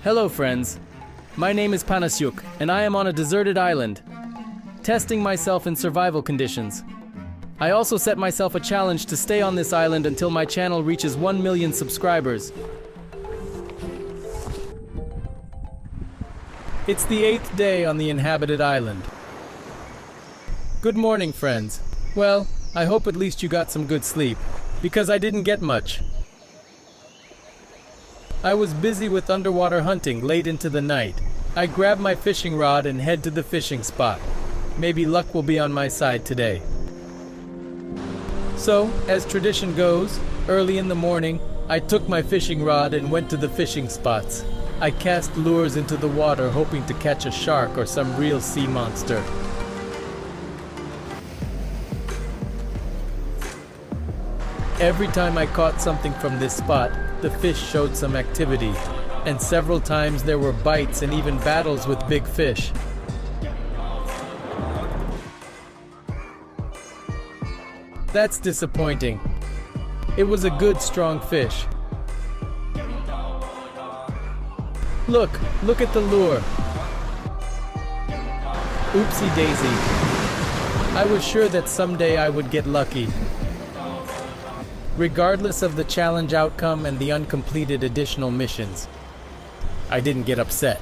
Hello friends, my name is Panasyuk and I am on a deserted island, testing myself in survival conditions. I also set myself a challenge to stay on this island until my channel reaches 1 million subscribers. It's the 8th day on the inhabited island. Good morning friends. Well, I hope at least you got some good sleep, because I didn't get much. I was busy with underwater hunting late into the night. I grab my fishing rod and head to the fishing spot. Maybe luck will be on my side today. So, as tradition goes, early in the morning, I took my fishing rod and went to the fishing spots. I cast lures into the water hoping to catch a shark or some real sea monster. Every time I caught something from this spot, the fish showed some activity, and several times there were bites and even battles with big fish. That's disappointing. It was a good, strong fish. Look at the lure. Oopsie daisy. I was sure that someday I would get lucky. Regardless of the challenge outcome and the uncompleted additional missions, I didn't get upset.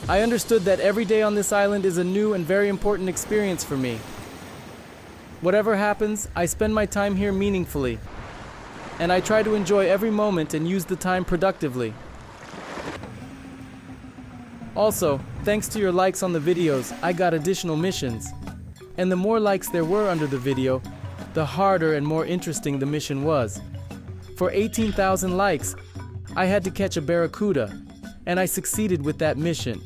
I understood that every day on this island is a new and very important experience for me. Whatever happens, I spend my time here meaningfully, and I try to enjoy every moment and use the time productively. Also, thanks to your likes on the videos, I got additional missions. And the more likes there were under the video, the harder and more interesting the mission was. For 18,000 likes, I had to catch a barracuda, and I succeeded with that mission.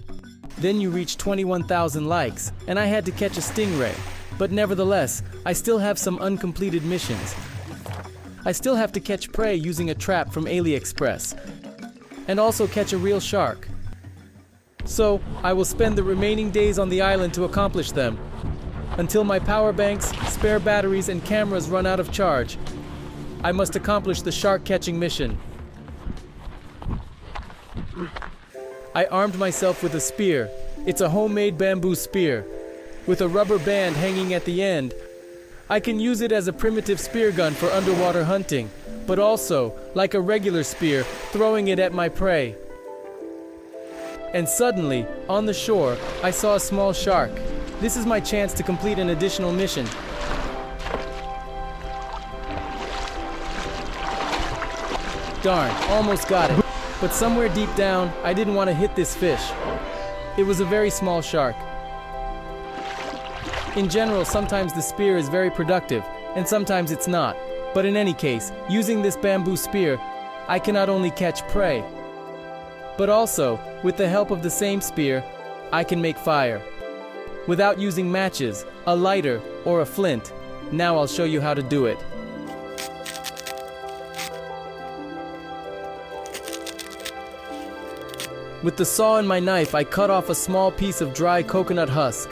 Then you reach 21,000 likes, and I had to catch a stingray. But nevertheless, I still have some uncompleted missions. I still have to catch prey using a trap from AliExpress, and also catch a real shark. So, I will spend the remaining days on the island to accomplish them, until my power banks, spare batteries, and cameras run out of charge. I must accomplish the shark catching mission. I armed myself with a spear. It's a homemade bamboo spear, with a rubber band hanging at the end. I can use it as a primitive spear gun for underwater hunting, but also, like a regular spear, throwing it at my prey. And suddenly, on the shore, I saw a small shark. This is my chance to complete an additional mission. Darn, almost got it. But somewhere deep down, I didn't want to hit this fish. It was a very small shark. In general, sometimes the spear is very productive, and sometimes it's not. But in any case, using this bamboo spear, I can not only catch prey, but also, with the help of the same spear, I can make fire. Without using matches, a lighter, or a flint. Now I'll show you how to do it. With the saw and my knife, I cut off a small piece of dry coconut husk.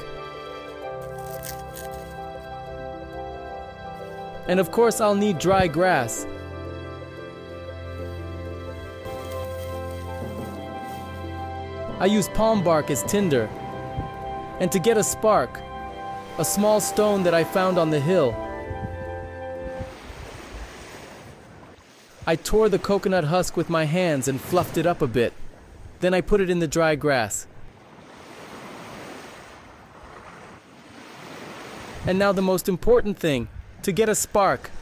And of course I'll need dry grass. I use palm bark as tinder. And to get a spark, a small stone that I found on the hill. I tore the coconut husk with my hands and fluffed it up a bit. Then I put it in the dry grass. And now the most important thing, to get a spark.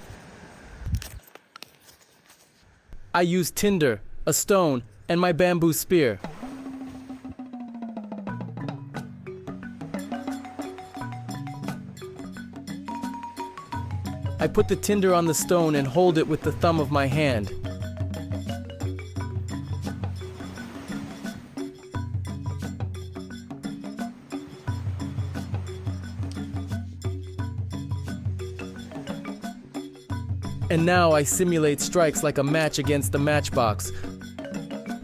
I use tinder, a stone, and my bamboo spear. I put the tinder on the stone and hold it with the thumb of my hand. And now I simulate strikes like a match against the matchbox.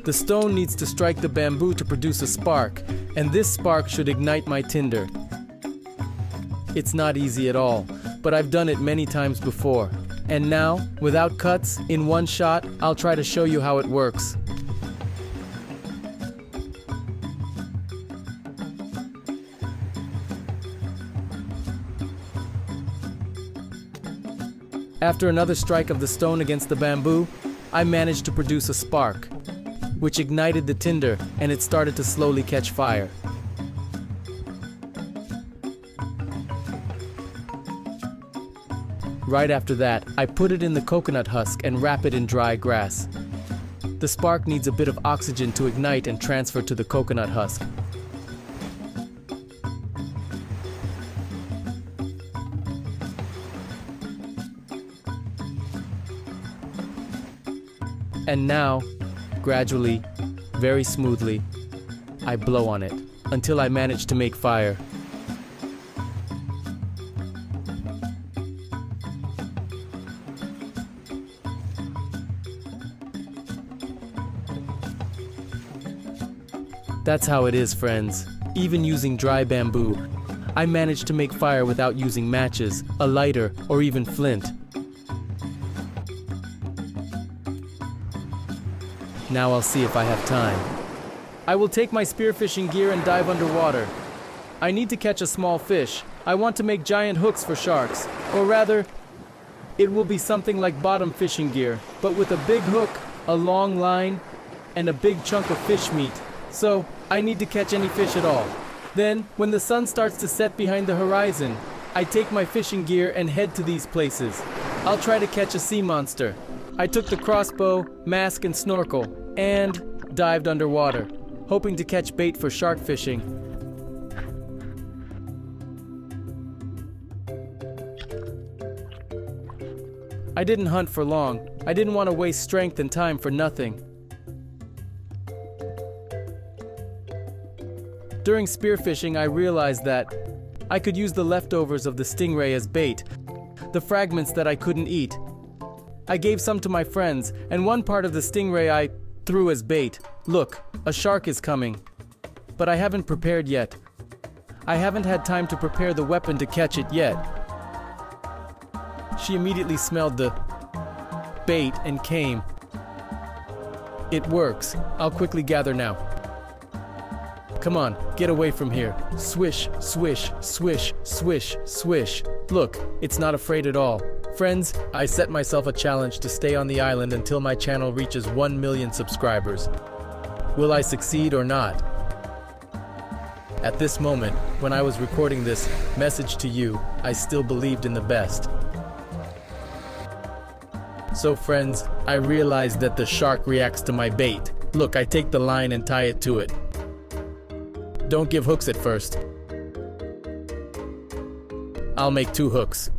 The stone needs to strike the bamboo to produce a spark, and this spark should ignite my tinder. It's not easy at all, but I've done it many times before. And now, without cuts, in one shot, I'll try to show you how it works. After another strike of the stone against the bamboo, I managed to produce a spark, which ignited the tinder and it started to slowly catch fire. Right after that, I put it in the coconut husk and wrap it in dry grass. The spark needs a bit of oxygen to ignite and transfer to the coconut husk. And now, gradually, very smoothly, I blow on it until I manage to make fire. That's how it is, friends. Even using dry bamboo, I managed to make fire without using matches, a lighter, or even flint. Now I'll see if I have time. I will take my spearfishing gear and dive underwater. I need to catch a small fish. I want to make giant hooks for sharks. Or rather, it will be something like bottom fishing gear, but with a big hook, a long line, and a big chunk of fish meat. So, I need to catch any fish at all. Then, when the sun starts to set behind the horizon, I take my fishing gear and head to these places. I'll try to catch a sea monster. I took the crossbow, mask, and snorkel, and dived underwater, hoping to catch bait for shark fishing. I didn't hunt for long. I didn't want to waste strength and time for nothing. During spearfishing, I realized that I could use the leftovers of the stingray as bait, the fragments that I couldn't eat. I gave some to my friends, and one part of the stingray I threw as bait. Look, a shark is coming. But I haven't prepared yet. I haven't had time to prepare the weapon to catch it yet. She immediately smelled the bait and came. It works. I'll quickly gather now. Come on, get away from here. Swish, swish, swish, swish, swish. Look, it's not afraid at all. Friends, I set myself a challenge to stay on the island until my channel reaches 1 million subscribers. Will I succeed or not? At this moment, when I was recording this message to you, I still believed in the best. So friends, I realized that the shark reacts to my bait. Look, I take the line and tie it to it. Don't give hooks at first. I'll make 2 hooks.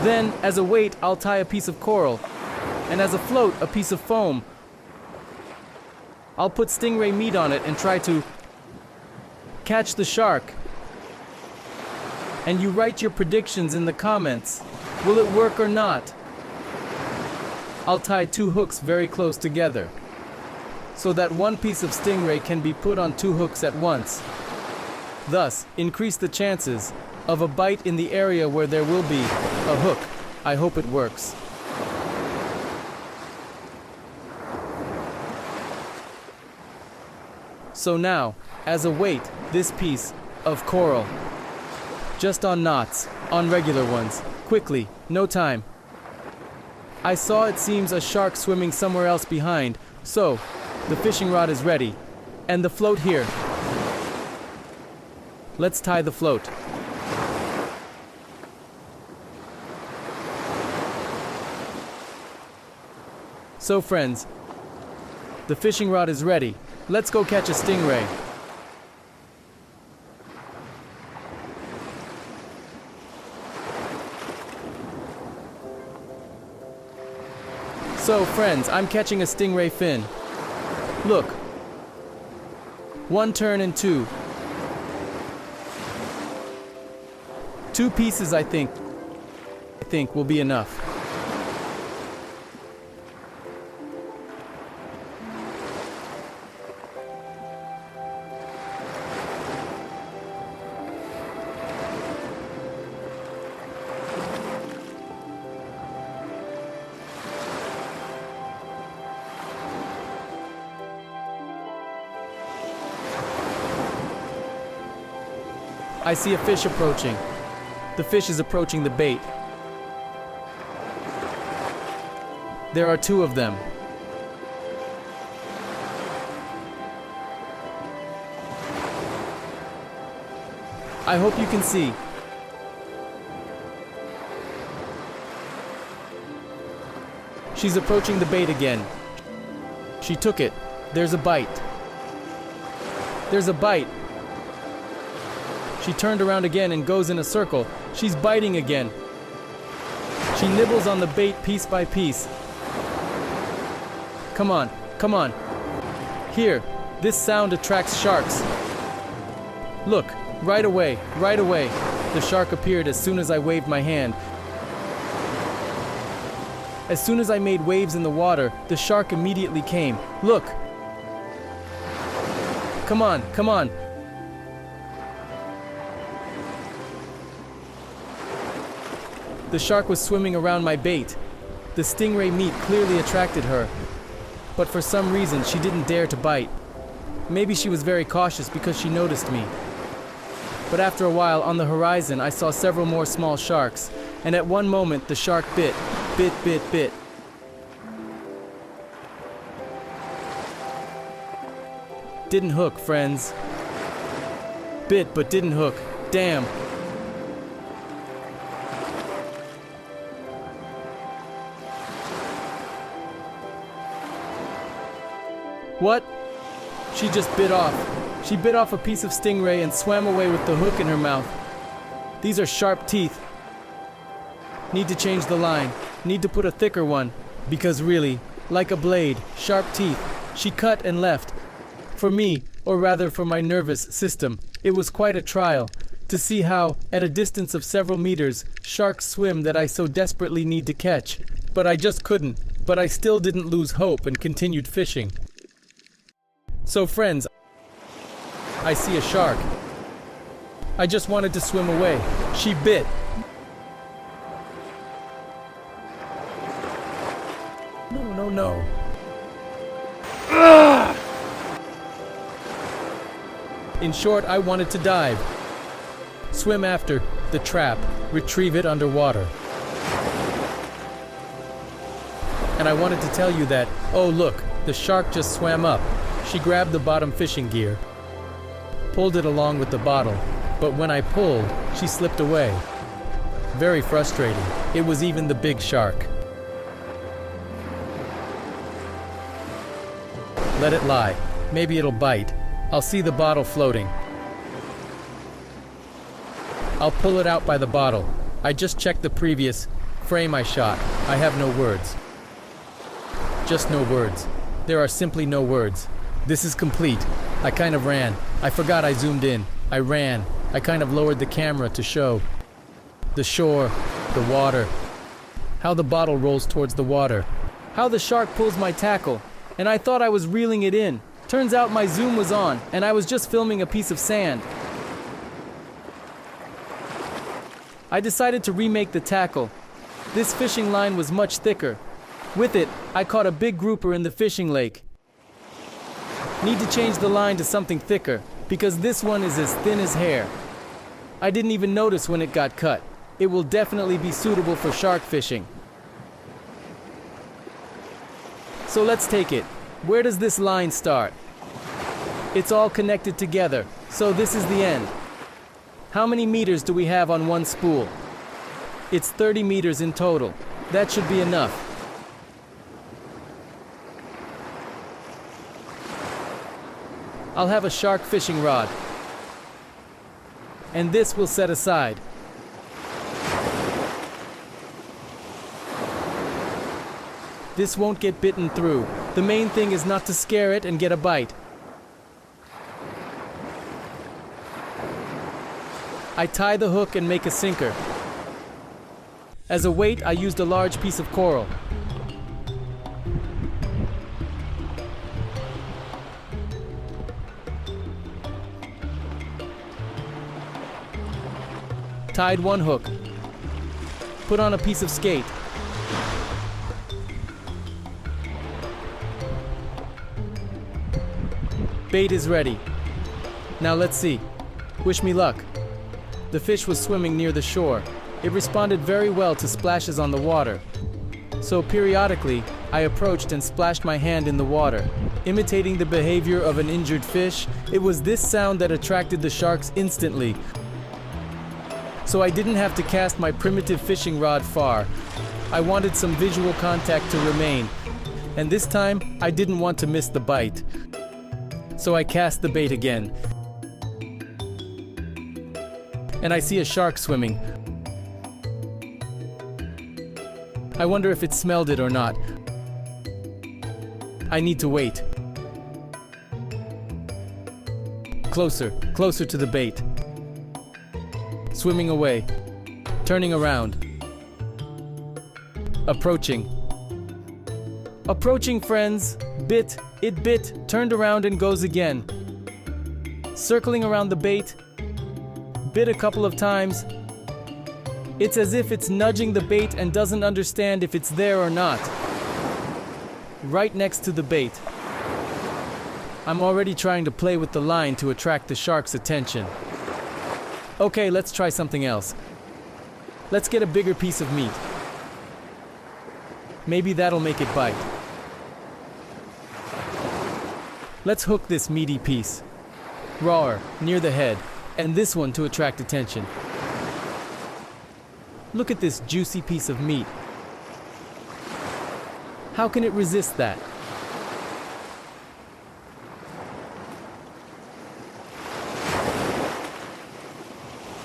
Then, as a weight, I'll tie a piece of coral, and as a float, a piece of foam. I'll put stingray meat on it and try to catch the shark. And you write your predictions in the comments. Will it work or not? I'll tie 2 hooks very close together, so that one piece of stingray can be put on 2 hooks at once. Thus, increase the chances of a bite in the area where there will be a hook. I hope it works. So now, as a weight, this piece of coral. Just on knots, on regular ones. Quickly, no time. I saw it seems a shark swimming somewhere else behind, so the fishing rod is ready, and the float here. Let's tie the float. So friends, the fishing rod is ready. Let's go catch a stingray. So friends, I'm catching a stingray fin. Look. 1 turn and 2. 2 pieces I think will be enough. I see a fish approaching. The fish is approaching the bait. There are two of them. I hope you can see. She's approaching the bait again. She took it. There's a bite. There's a bite. She turned around again and goes in a circle. She's biting again. She nibbles on the bait piece by piece. Come on, come on. Here, this sound attracts sharks. Look, right away, right away. The shark appeared as soon as I waved my hand. As soon as I made waves in the water, the shark immediately came. Look! Come on, come on! The shark was swimming around my bait. The stingray meat clearly attracted her. But for some reason, she didn't dare to bite. Maybe she was very cautious because she noticed me. But after a while, on the horizon, I saw several more small sharks. And at one moment, the shark bit. Bit. Didn't hook, friends. Bit, but didn't hook. Damn. What? She just bit off. She bit off a piece of stingray and swam away with the hook in her mouth. These are sharp teeth. Need to change the line. Need to put a thicker one. Because really, like a blade, sharp teeth. She cut and left. For me, or rather for my nervous system, it was quite a trial to see how, at a distance of several meters, sharks swim that I so desperately need to catch. But I just couldn't. But I still didn't lose hope and continued fishing. So friends, I see a shark. I just wanted to swim away. She bit. No. Ugh! In short, I wanted to dive. Swim after the trap, retrieve it underwater. And I wanted to tell you that, oh look, the shark just swam up. She grabbed the bottom fishing gear, pulled it along with the bottle, but when I pulled, she slipped away. Very frustrating. It was even the big shark. Let it lie. Maybe it'll bite. I'll see the bottle floating. I'll pull it out by the bottle. I just checked the previous frame I shot. I have no words. Just no words. There are simply no words. This is complete. I kind of ran. I forgot I zoomed in. I ran. I kind of lowered the camera to show the shore, the water, how the bottle rolls towards the water, how the shark pulls my tackle, and I thought I was reeling it in. Turns out my zoom was on, and I was just filming a piece of sand. I decided to remake the tackle. This fishing line was much thicker. With it, I caught a big grouper in the fishing lake. Need to change the line to something thicker, because this one is as thin as hair. I didn't even notice when it got cut. It will definitely be suitable for shark fishing. So let's take it. Where does this line start? It's all connected together, so this is the end. How many meters do we have on one spool? It's 30 meters in total. That should be enough. I'll have a shark fishing rod. And this we'll set aside. This won't get bitten through. The main thing is not to scare it and get a bite. I tie the hook and make a sinker. As a weight, I used a large piece of coral. Tied one hook. Put on a piece of skate. Bait is ready. Now let's see. Wish me luck. The fish was swimming near the shore. It responded very well to splashes on the water. So periodically, I approached and splashed my hand in the water. Imitating the behavior of an injured fish, it was this sound that attracted the sharks instantly. So I didn't have to cast my primitive fishing rod far. I wanted some visual contact to remain, and this time I didn't want to miss the bite. So I cast the bait again. And I see a shark swimming. I wonder if it smelled it or not. I need to wait. Closer, closer to the bait. Swimming away. Turning around. Approaching. Approaching, friends. Bit, it bit, turned around and goes again. Circling around the bait. Bit a couple of times. It's as if it's nudging the bait and doesn't understand if it's there or not. Right next to the bait. I'm already trying to play with the line to attract the shark's attention. Okay, let's try something else. Let's get a bigger piece of meat. Maybe that'll make it bite. Let's hook this meaty piece. Rawer, near the head, and this one to attract attention. Look at this juicy piece of meat. How can it resist that?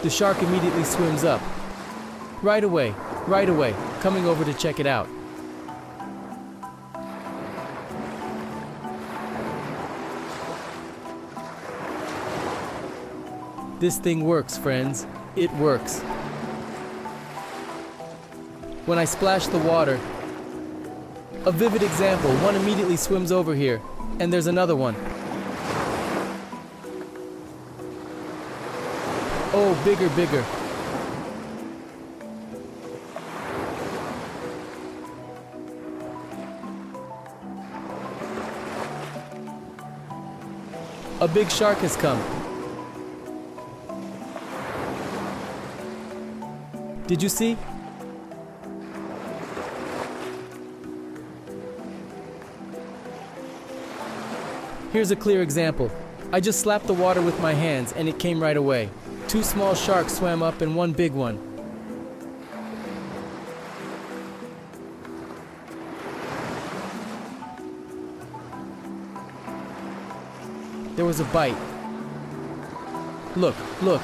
The shark immediately swims up. Right away, coming over to check it out. This thing works, friends. It works. When I splash the water, a vivid example, one immediately swims over here, and there's another one. Oh, bigger, bigger. A big shark has come. Did you see? Here's a clear example. I just slapped the water with my hands and it came right away. 2 small sharks swam up and 1 big one. There was a bite. Look, look,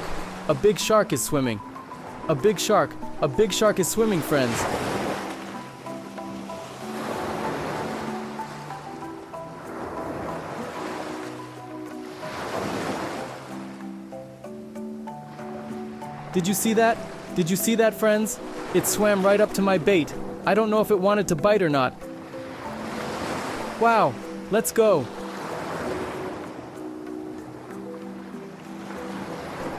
a big shark is swimming. A big shark is swimming, friends. Did you see that? Did you see that, friends? It swam right up to my bait. I don't know if it wanted to bite or not. Wow, let's go.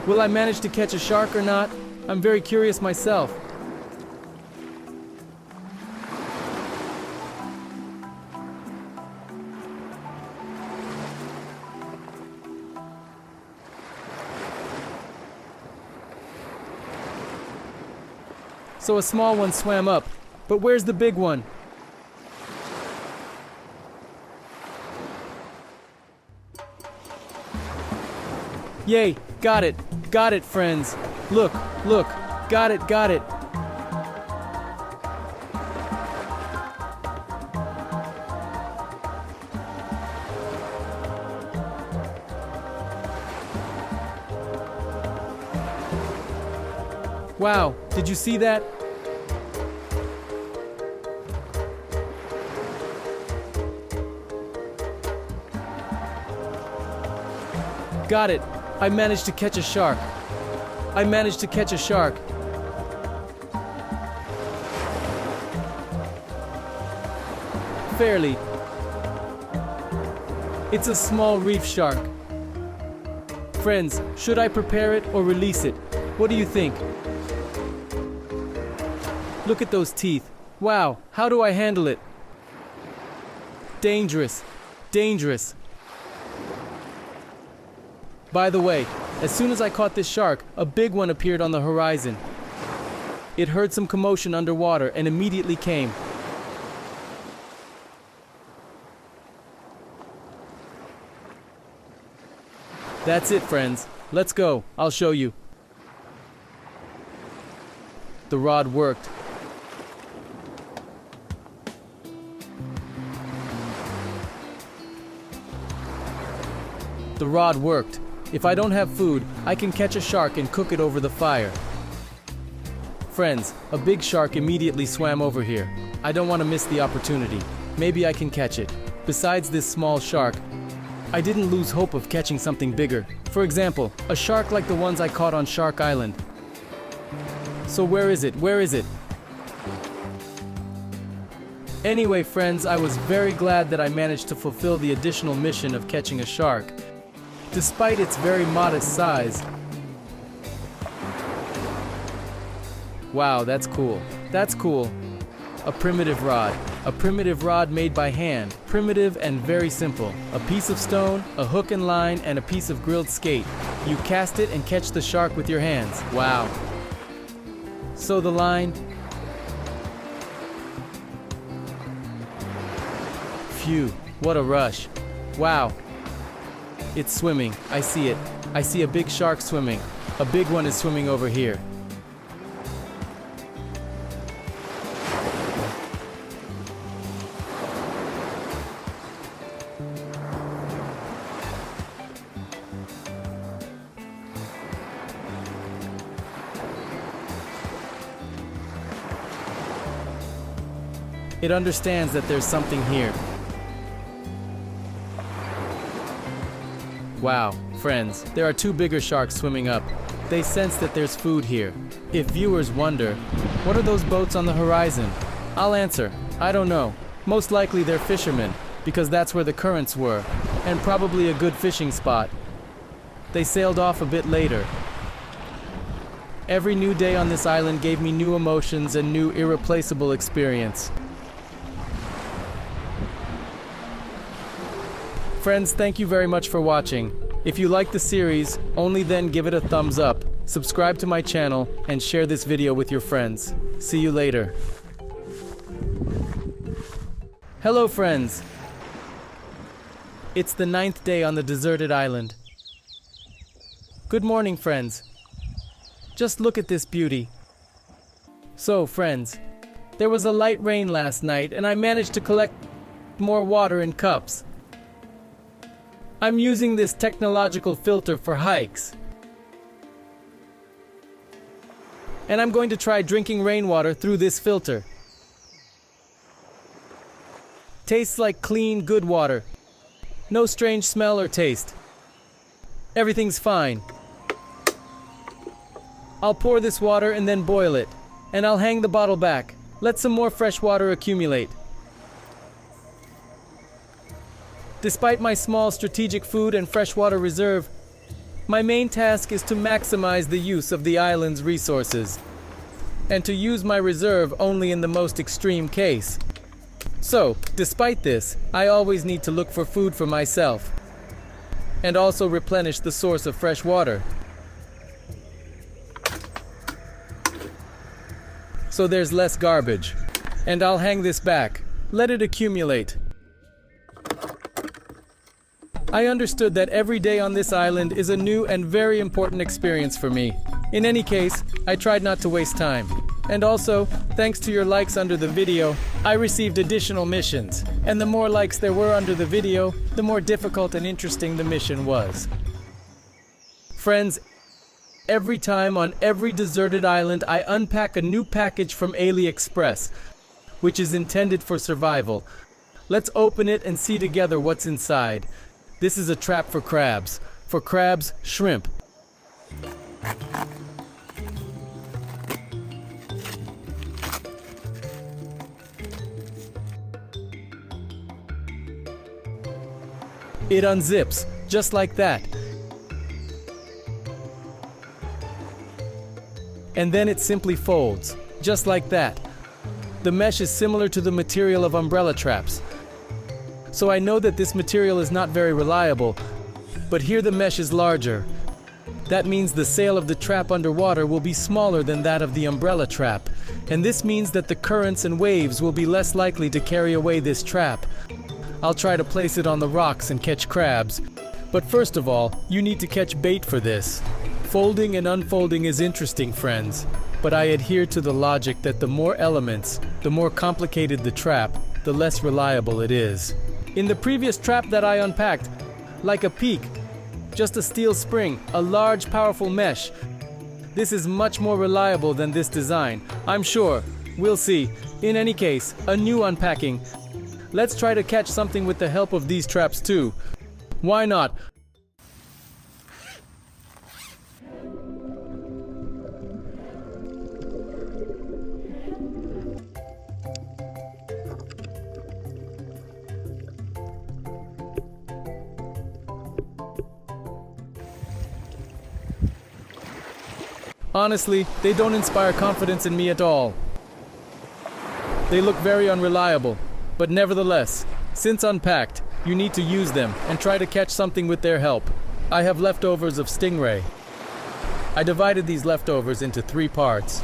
Will I manage to catch a shark or not? I'm very curious myself. So a small one swam up, but where's the big one? Yay, got it, friends. Look, look, got it. Wow, did you see that? Got it. I managed to catch a shark. Fairly. It's a small reef shark. Friends, should I prepare it or release it? What do you think? Look at those teeth. Wow, how do I handle it? Dangerous. By the way, as soon as I caught this shark, a big one appeared on the horizon. It heard some commotion underwater and immediately came. That's it, friends. Let's go. I'll show you. The rod worked. The rod worked. If I don't have food, I can catch a shark and cook it over the fire. Friends, a big shark immediately swam over here. I don't want to miss the opportunity. Maybe I can catch it. Besides this small shark, I didn't lose hope of catching something bigger. For example, a shark like the ones I caught on Shark Island. So where is it? Where is it? Anyway, friends, I was very glad that I managed to fulfill the additional mission of catching a shark. Despite its very modest size. Wow, that's cool. That's cool. A primitive rod. A primitive rod made by hand. Primitive and very simple. A piece of stone, a hook and line, and a piece of grilled skate. You cast it and catch the shark with your hands. Wow. So the line. Phew, what a rush. Wow. It's swimming. I see it. I see a big shark swimming. A big one is swimming over here. It understands that there's something here. Wow, friends, there are two bigger sharks swimming up. They sense that there's food here. If viewers wonder, what are those boats on the horizon? I'll answer, I don't know. Most likely they're fishermen, because that's where the currents were, and probably a good fishing spot. They sailed off a bit later. Every new day on this island gave me new emotions and new irreplaceable experience. Friends, thank you very much for watching. If you like the series, only then give it a thumbs up, subscribe to my channel, and share this video with your friends. See you later. Hello, friends. It's the 9th day on the deserted island. Good morning, friends. Just look at this beauty. So, friends, there was a light rain last night, and I managed to collect more water in cups. I'm using this technological filter for hikes. And I'm going to try drinking rainwater through this filter. Tastes like clean, good water. No strange smell or taste. Everything's fine. I'll pour this water and then boil it. And I'll hang the bottle back. Let some more fresh water accumulate. Despite my small strategic food and freshwater reserve, my main task is to maximize the use of the island's resources, and to use my reserve only in the most extreme case. So, despite this, I always need to look for food for myself, and also replenish the source of fresh water. So there's less garbage, and I'll hang this back. Let it accumulate. I understood that every day on this island is a new and very important experience for me. In any case, I tried not to waste time. And also, thanks to your likes under the video, I received additional missions. And the more likes there were under the video, the more difficult and interesting the mission was. Friends, every time on every deserted island, I unpack a new package from AliExpress, which is intended for survival. Let's open it and see together what's inside. This is a trap for crabs. For crabs, shrimp. It unzips, just like that. And then it simply folds, just like that. The mesh is similar to the material of umbrella traps. So I know that this material is not very reliable, but here the mesh is larger. That means the sail of the trap underwater will be smaller than that of the umbrella trap, and this means that the currents and waves will be less likely to carry away this trap. I'll try to place it on the rocks and catch crabs, But first of all, you need to catch bait for this. Folding and unfolding is interesting, friends, but I adhere to the logic that the more elements, the more complicated the trap, the less reliable it is. In the previous trap that I unpacked, like a peak, just a steel spring, a large powerful mesh, this is much more reliable than this design, I'm sure. We'll see. In any case, a new unpacking. Let's try to catch something with the help of these traps too. Why not? Honestly, they don't inspire confidence in me at all. They look very unreliable, but nevertheless, since unpacked, you need to use them and try to catch something with their help. I have leftovers of stingray. I divided these leftovers into 3 parts.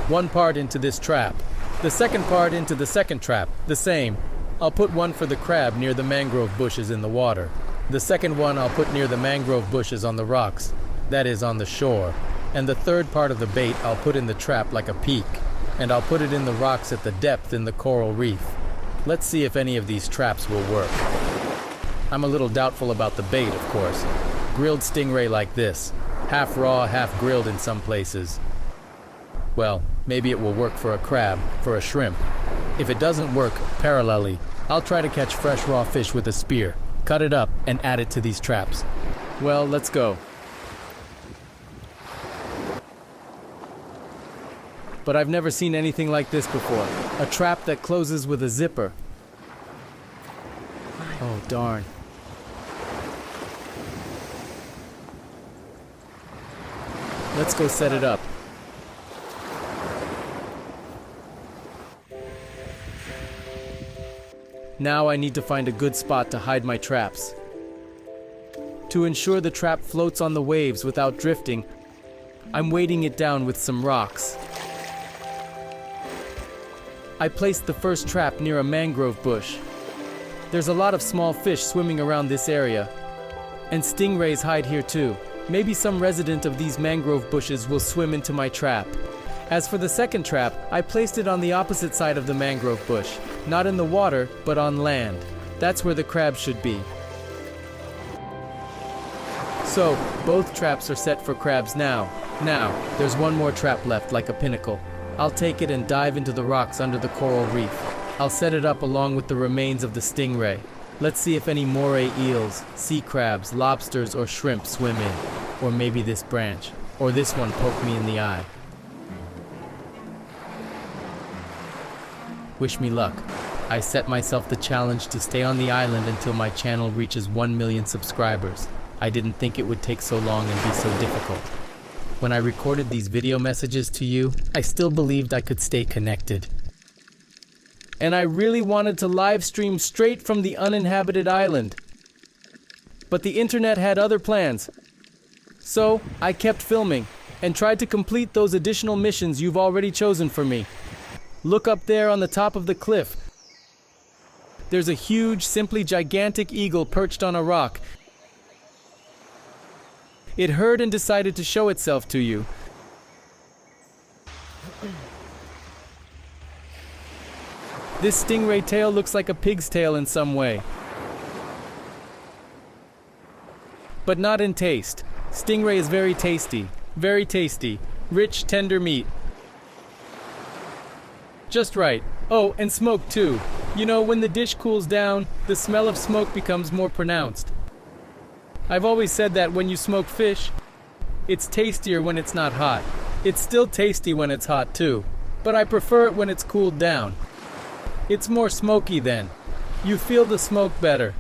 1 part into this trap, the second part into the second trap, the same. I'll put one for the crab near the mangrove bushes in the water. The second one I'll put near the mangrove bushes on the rocks, that is on the shore. And the third part of the bait I'll put in the trap like a peak, and I'll put it in the rocks at the depth in the coral reef. Let's see if any of these traps will work. I'm a little doubtful about the bait, of course. Grilled stingray like this, half raw, half grilled in some places. Well, maybe it will work for a crab, for a shrimp. If it doesn't work, parallelly, I'll try to catch fresh raw fish with a spear, cut it up, and add it to these traps. Well, let's go. But I've never seen anything like this before. A trap that closes with a zipper. Oh, darn. Let's go set it up. Now I need to find a good spot to hide my traps. To ensure the trap floats on the waves without drifting, I'm weighting it down with some rocks. I placed the first trap near a mangrove bush. There's a lot of small fish swimming around this area, and stingrays hide here too. Maybe some resident of these mangrove bushes will swim into my trap. As for the second trap, I placed it on the opposite side of the mangrove bush, not in the water, but on land. That's where the crabs should be. So, both traps are set for crabs now. Now, there's one more trap left, like a pinnacle. I'll take it and dive into the rocks under the coral reef. I'll set it up along with the remains of the stingray. Let's see if any moray eels, sea crabs, lobsters, or shrimp swim in. Or maybe this branch. Or this one poked me in the eye. Wish me luck. I set myself the challenge to stay on the island until my channel reaches 1 million subscribers. I didn't think it would take so long and be so difficult. When I recorded these video messages to you, I still believed I could stay connected. And I really wanted to live stream straight from the uninhabited island. But the internet had other plans. So, I kept filming and tried to complete those additional missions you've already chosen for me. Look up there on the top of the cliff. There's a huge, simply gigantic eagle perched on a rock. It heard and decided to show itself to you. This stingray tail looks like a pig's tail in some way. But not in taste. Stingray is very tasty, rich, tender meat. Just right. Oh, and smoke too. You know, when the dish cools down, the smell of smoke becomes more pronounced. I've always said that when you smoke fish, it's tastier when it's not hot. It's still tasty when it's hot too, but I prefer it when it's cooled down. It's more smoky then. You feel the smoke better.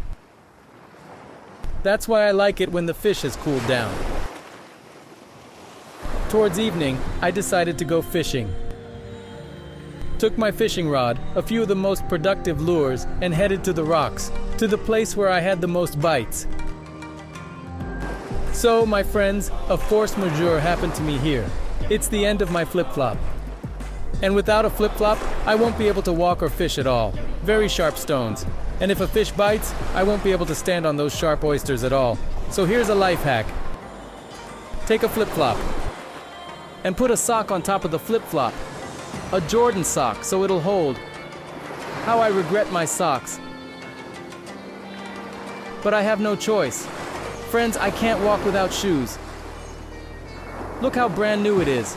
That's why I like it when the fish has cooled down. Towards evening, I decided to go fishing. Took my fishing rod, a few of the most productive lures, and headed to the rocks, to the place where I had the most bites. So, my friends, a force majeure happened to me here. It's the end of my flip-flop. And without a flip-flop, I won't be able to walk or fish at all. Very sharp stones. And if a fish bites, I won't be able to stand on those sharp oysters at all. So here's a life hack. Take a flip-flop and put a sock on top of the flip-flop. A Jordan sock, so it'll hold. How I regret my socks. But I have no choice. Friends, I can't walk without shoes. Look how brand new it is.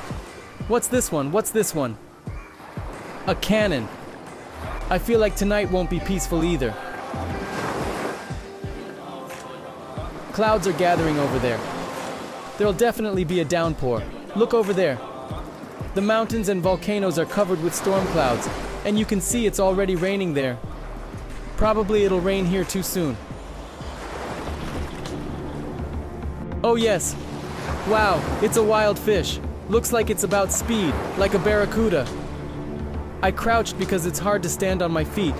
What's this one? What's this one? A cannon. I feel like tonight won't be peaceful either. Clouds are gathering over there. There'll definitely be a downpour. Look over there. The mountains and volcanoes are covered with storm clouds, and you can see it's already raining there. Probably it'll rain here too soon. Oh yes. Wow, it's a wild fish. Looks like it's about speed, like a barracuda. I crouched because it's hard to stand on my feet.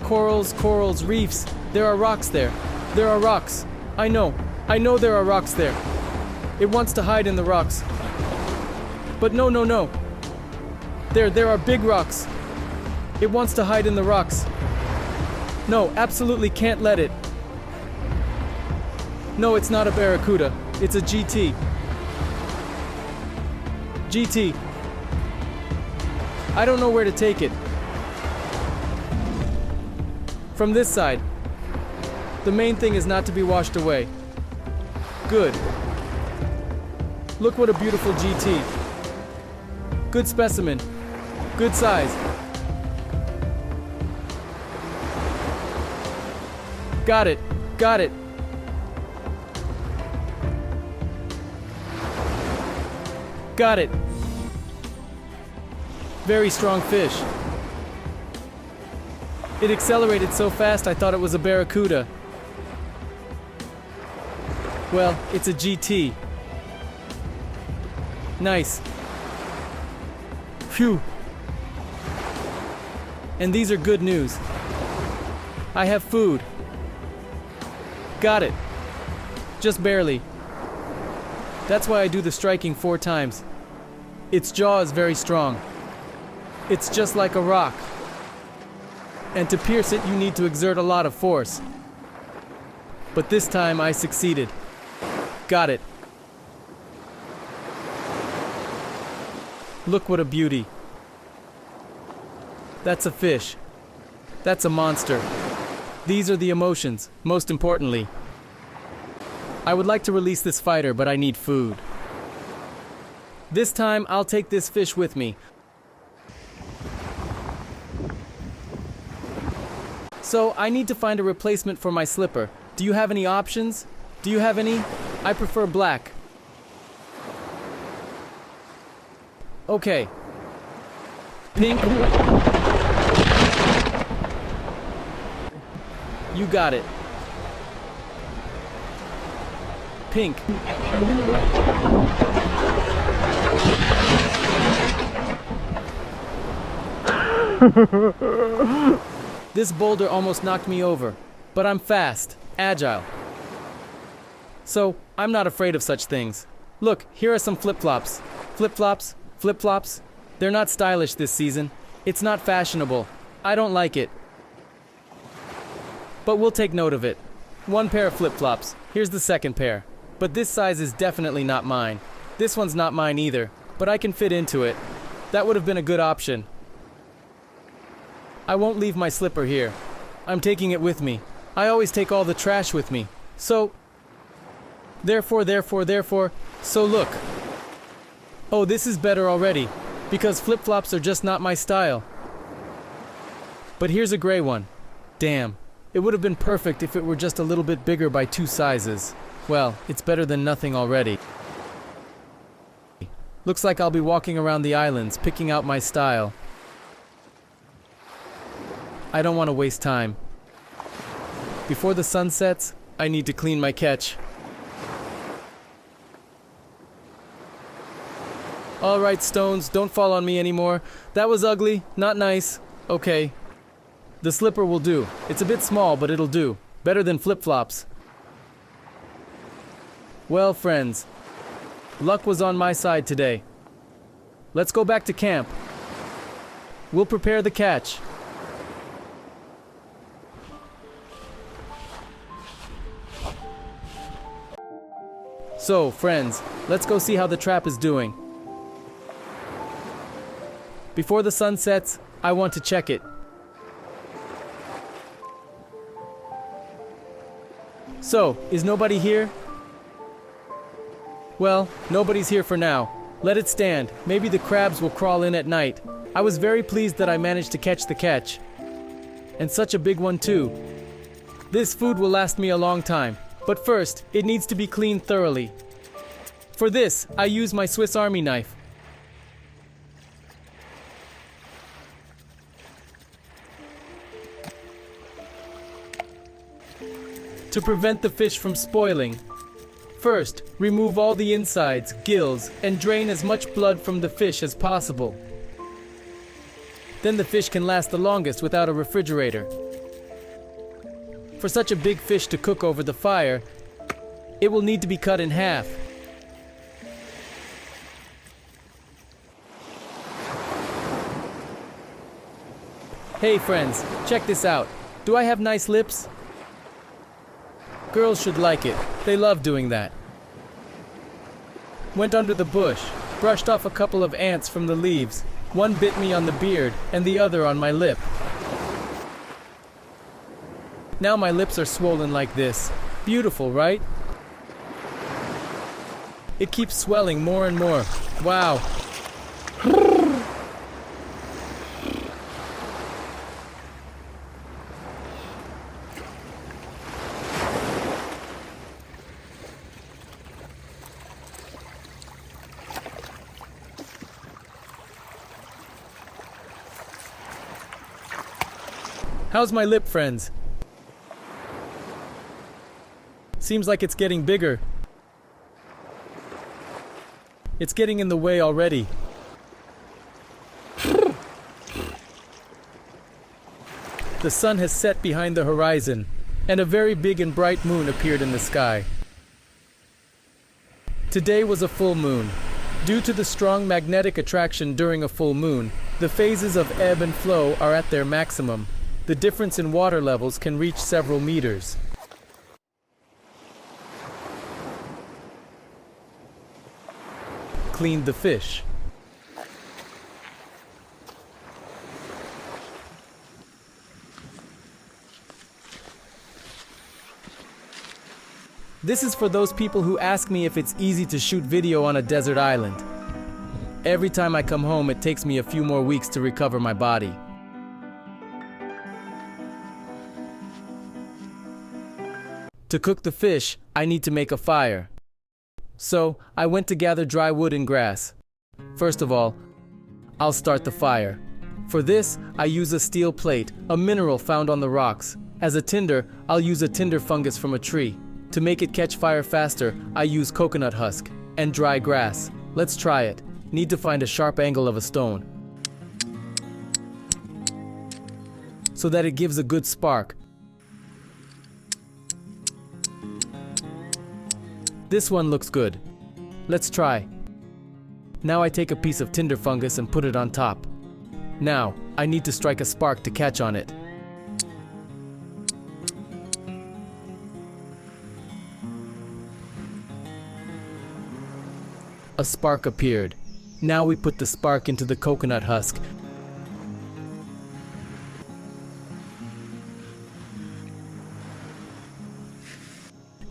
Corals, reefs. There are rocks there. There are rocks. I know there are rocks there. It wants to hide in the rocks. But no. There are big rocks. It wants to hide in the rocks. No, absolutely can't let it. No, it's not a barracuda. It's a GT. GT. I don't know where to take it. From this side. The main thing is not to be washed away. Good. Look what a beautiful GT. Good specimen. Good size. Got it. Got it. Got it. Very strong fish. It accelerated so fast I thought it was a barracuda. Well, it's a GT. Nice. Phew. And these are good news. I have food. Got it. Just barely. That's why I do the striking 4 times. Its jaw is very strong. It's just like a rock. And to pierce it, you need to exert a lot of force. But this time I succeeded. Got it. Look what a beauty. That's a fish. That's a monster. These are the emotions, most importantly. I would like to release this fighter, but I need food. This time, I'll take this fish with me. So, I need to find a replacement for my slipper. Do you have any options? Do you have any? I prefer black. Okay. Pink. You got it. Pink. This boulder almost knocked me over, but I'm fast, agile. So, I'm not afraid of such things. Look, here are some flip-flops. Flip-flops, flip-flops. They're not stylish this season. It's not fashionable. I don't like it. But we'll take note of it. 1 pair of flip-flops. Here's the second pair. But this size is definitely not mine. This one's not mine either, but I can fit into it. That would have been a good option. I won't leave my slipper here. I'm taking it with me. I always take all the trash with me. So, therefore, so look. Oh, this is better already, because flip-flops are just not my style. But here's a gray one. Damn, it would have been perfect if it were just a little bit bigger by 2 sizes. Well, it's better than nothing already. Looks like I'll be walking around the islands, picking out my style. I don't want to waste time. Before the sun sets, I need to clean my catch. Alright, stones, don't fall on me anymore. That was ugly, not nice. Okay. The slipper will do. It's a bit small, but it'll do. Better than flip-flops. Well, friends, luck was on my side today. Let's go back to camp. We'll prepare the catch. So, friends, let's go see how the trap is doing. Before the sun sets, I want to check it. So, is nobody here? Well, nobody's here for now. Let it stand. Maybe the crabs will crawl in at night. I was very pleased that I managed to catch the catch. And such a big one too. This food will last me a long time. But first, it needs to be cleaned thoroughly. For this, I use my Swiss Army knife. To prevent the fish from spoiling. First, remove all the insides, gills, and drain as much blood from the fish as possible. Then the fish can last the longest without a refrigerator. For such a big fish to cook over the fire, it will need to be cut in half. Hey friends, check this out. Do I have nice lips? Girls should like it. They love doing that. Went under the bush, brushed off a couple of ants from the leaves. One bit me on the beard and the other on my lip. Now my lips are swollen like this. Beautiful, right? It keeps swelling more and more. Wow. How's my lip, friends? Seems like it's getting bigger. It's getting in the way already. The sun has set behind the horizon, and a very big and bright moon appeared in the sky. Today was a full moon. Due to the strong magnetic attraction during a full moon, the phases of ebb and flow are at their maximum. The difference in water levels can reach several meters. Cleaned the fish. This is for those people who ask me if it's easy to shoot video on a desert island. Every time I come home, it takes me a few more weeks to recover my body. To cook the fish, I need to make a fire. So, I went to gather dry wood and grass. First of all, I'll start the fire. For this, I use a steel plate, a mineral found on the rocks. As a tinder, I'll use a tinder fungus from a tree. To make it catch fire faster, I use coconut husk and dry grass. Let's try it. Need to find a sharp angle of a stone so that it gives a good spark. This one looks good. Let's try. Now I take a piece of tinder fungus and put it on top. Now, I need to strike a spark to catch on it. A spark appeared. Now we put the spark into the coconut husk.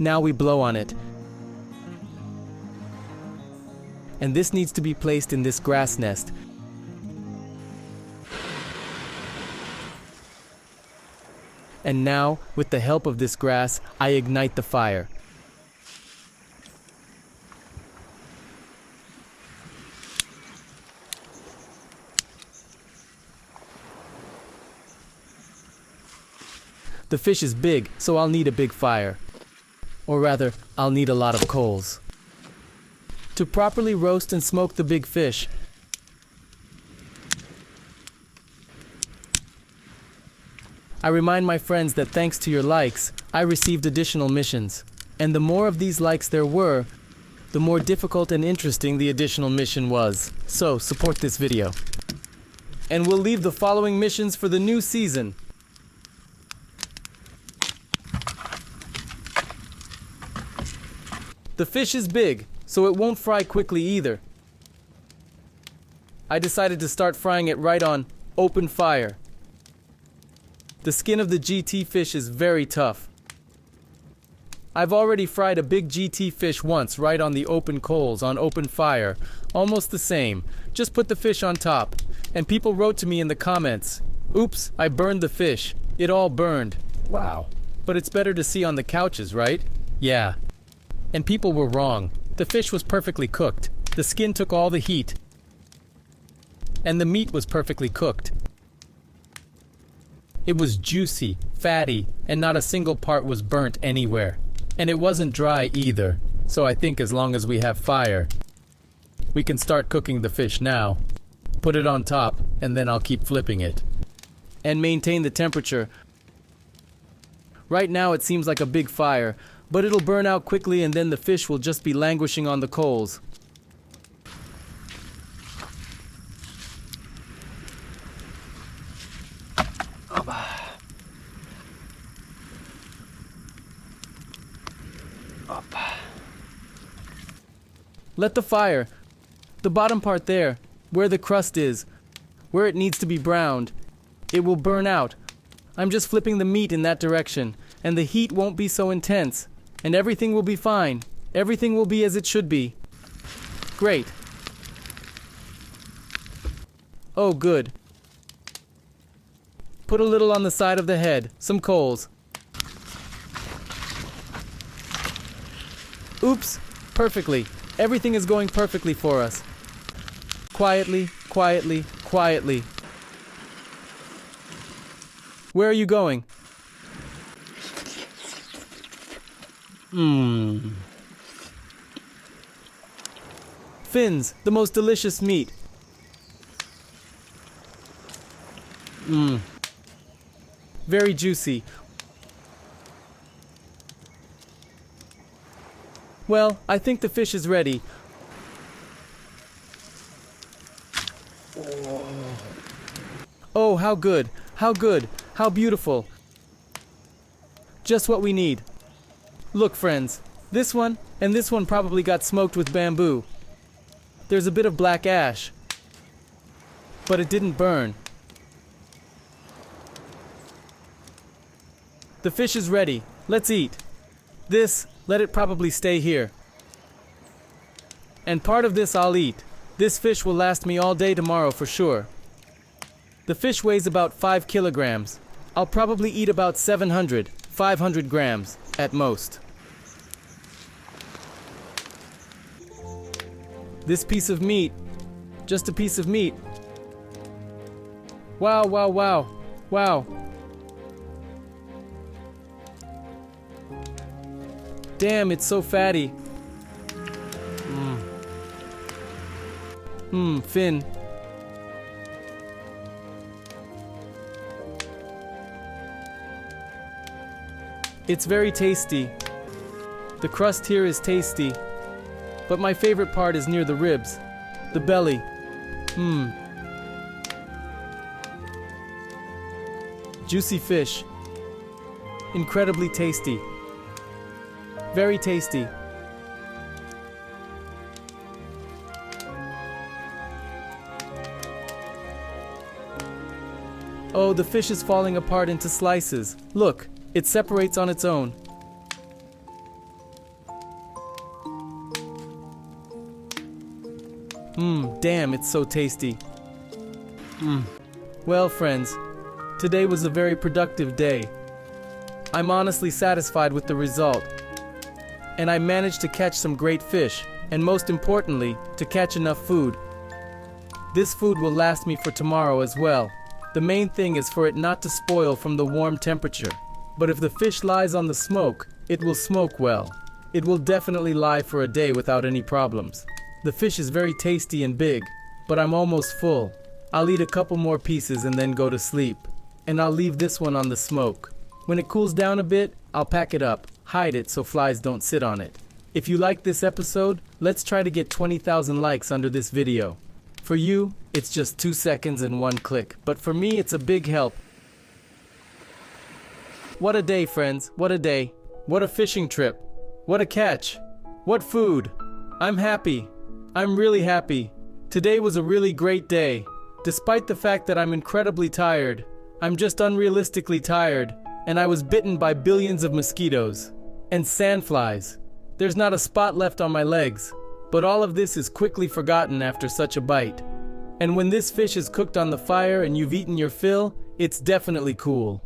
Now we blow on it. And this needs to be placed in this grass nest. And now, with the help of this grass, I ignite the fire. The fish is big, so I'll need a big fire. Or rather, I'll need a lot of coals. To properly roast and smoke the big fish, I remind my friends that thanks to your likes, I received additional missions. And the more of these likes there were, the more difficult and interesting the additional mission was. So, support this video. And we'll leave the following missions for the new season. The fish is big, so it won't fry quickly either. I decided to start frying it right on open fire. The skin of the GT fish is very tough. I've already fried a big GT fish once right on the open coals on open fire. Almost the same. Just put the fish on top. And people wrote to me in the comments, "Oops, I burned the fish. It all burned." Wow. But it's better to see on the couches, right? Yeah. And people were wrong. The fish was perfectly cooked. The skin took all the heat. And the meat was perfectly cooked. It was juicy, fatty, and not a single part was burnt anywhere. And it wasn't dry either. So I think as long as we have fire, we can start cooking the fish now. Put it on top, and then I'll keep flipping it. And maintain the temperature. Right now it seems like a big fire, but it'll burn out quickly and then the fish will just be languishing on the coals. Let the fire, the bottom part there, where the crust is, where it needs to be browned, it will burn out. I'm just flipping the meat in that direction, and the heat won't be so intense, and everything will be fine. Everything will be as it should be. Great. Oh, good. Put a little on the side of the head, some coals. Oops, perfectly. Everything is going perfectly for us. Quietly, quietly, quietly. Where are you going? Fins, the most delicious meat. Very juicy. Well, I think the fish is ready. Oh, how good, how good, how beautiful. Just what we need. Look, friends, this one and this one probably got smoked with bamboo. There's a bit of black ash, but it didn't burn. The fish is ready. Let's eat. This, let it probably stay here. And part of this I'll eat. This fish will last me all day tomorrow for sure. The fish weighs about 5 kilograms. I'll probably eat about 700, 500 grams at most. This piece of meat, just a piece of meat. Wow, wow, wow, wow. Damn, it's so fatty. Fin. It's very tasty. The crust here is tasty. But my favorite part is near the ribs. The belly. Juicy fish. Incredibly tasty. Very tasty. Oh, the fish is falling apart into slices. Look, it separates on its own. Damn, it's so tasty. Well, friends, today was a very productive day. I'm honestly satisfied with the result. And I managed to catch some great fish, and most importantly, to catch enough food. This food will last me for tomorrow as well. The main thing is for it not to spoil from the warm temperature. But if the fish lies on the smoke, it will smoke well. It will definitely lie for a day without any problems. The fish is very tasty and big, but I'm almost full. I'll eat a couple more pieces and then go to sleep. And I'll leave this one on the smoke. When it cools down a bit, I'll pack it up, hide it so flies don't sit on it. If you like this episode, let's try to get 20,000 likes under this video. For you, it's just 2 seconds and 1 click, but for me it's a big help. What a day, friends, what a day. What a fishing trip. What a catch. What food? I'm happy. I'm really happy. Today was a really great day. Despite the fact that I'm incredibly tired, I'm just unrealistically tired, and I was bitten by billions of mosquitoes and sandflies. There's not a spot left on my legs, but all of this is quickly forgotten after such a bite. And when this fish is cooked on the fire and you've eaten your fill, it's definitely cool.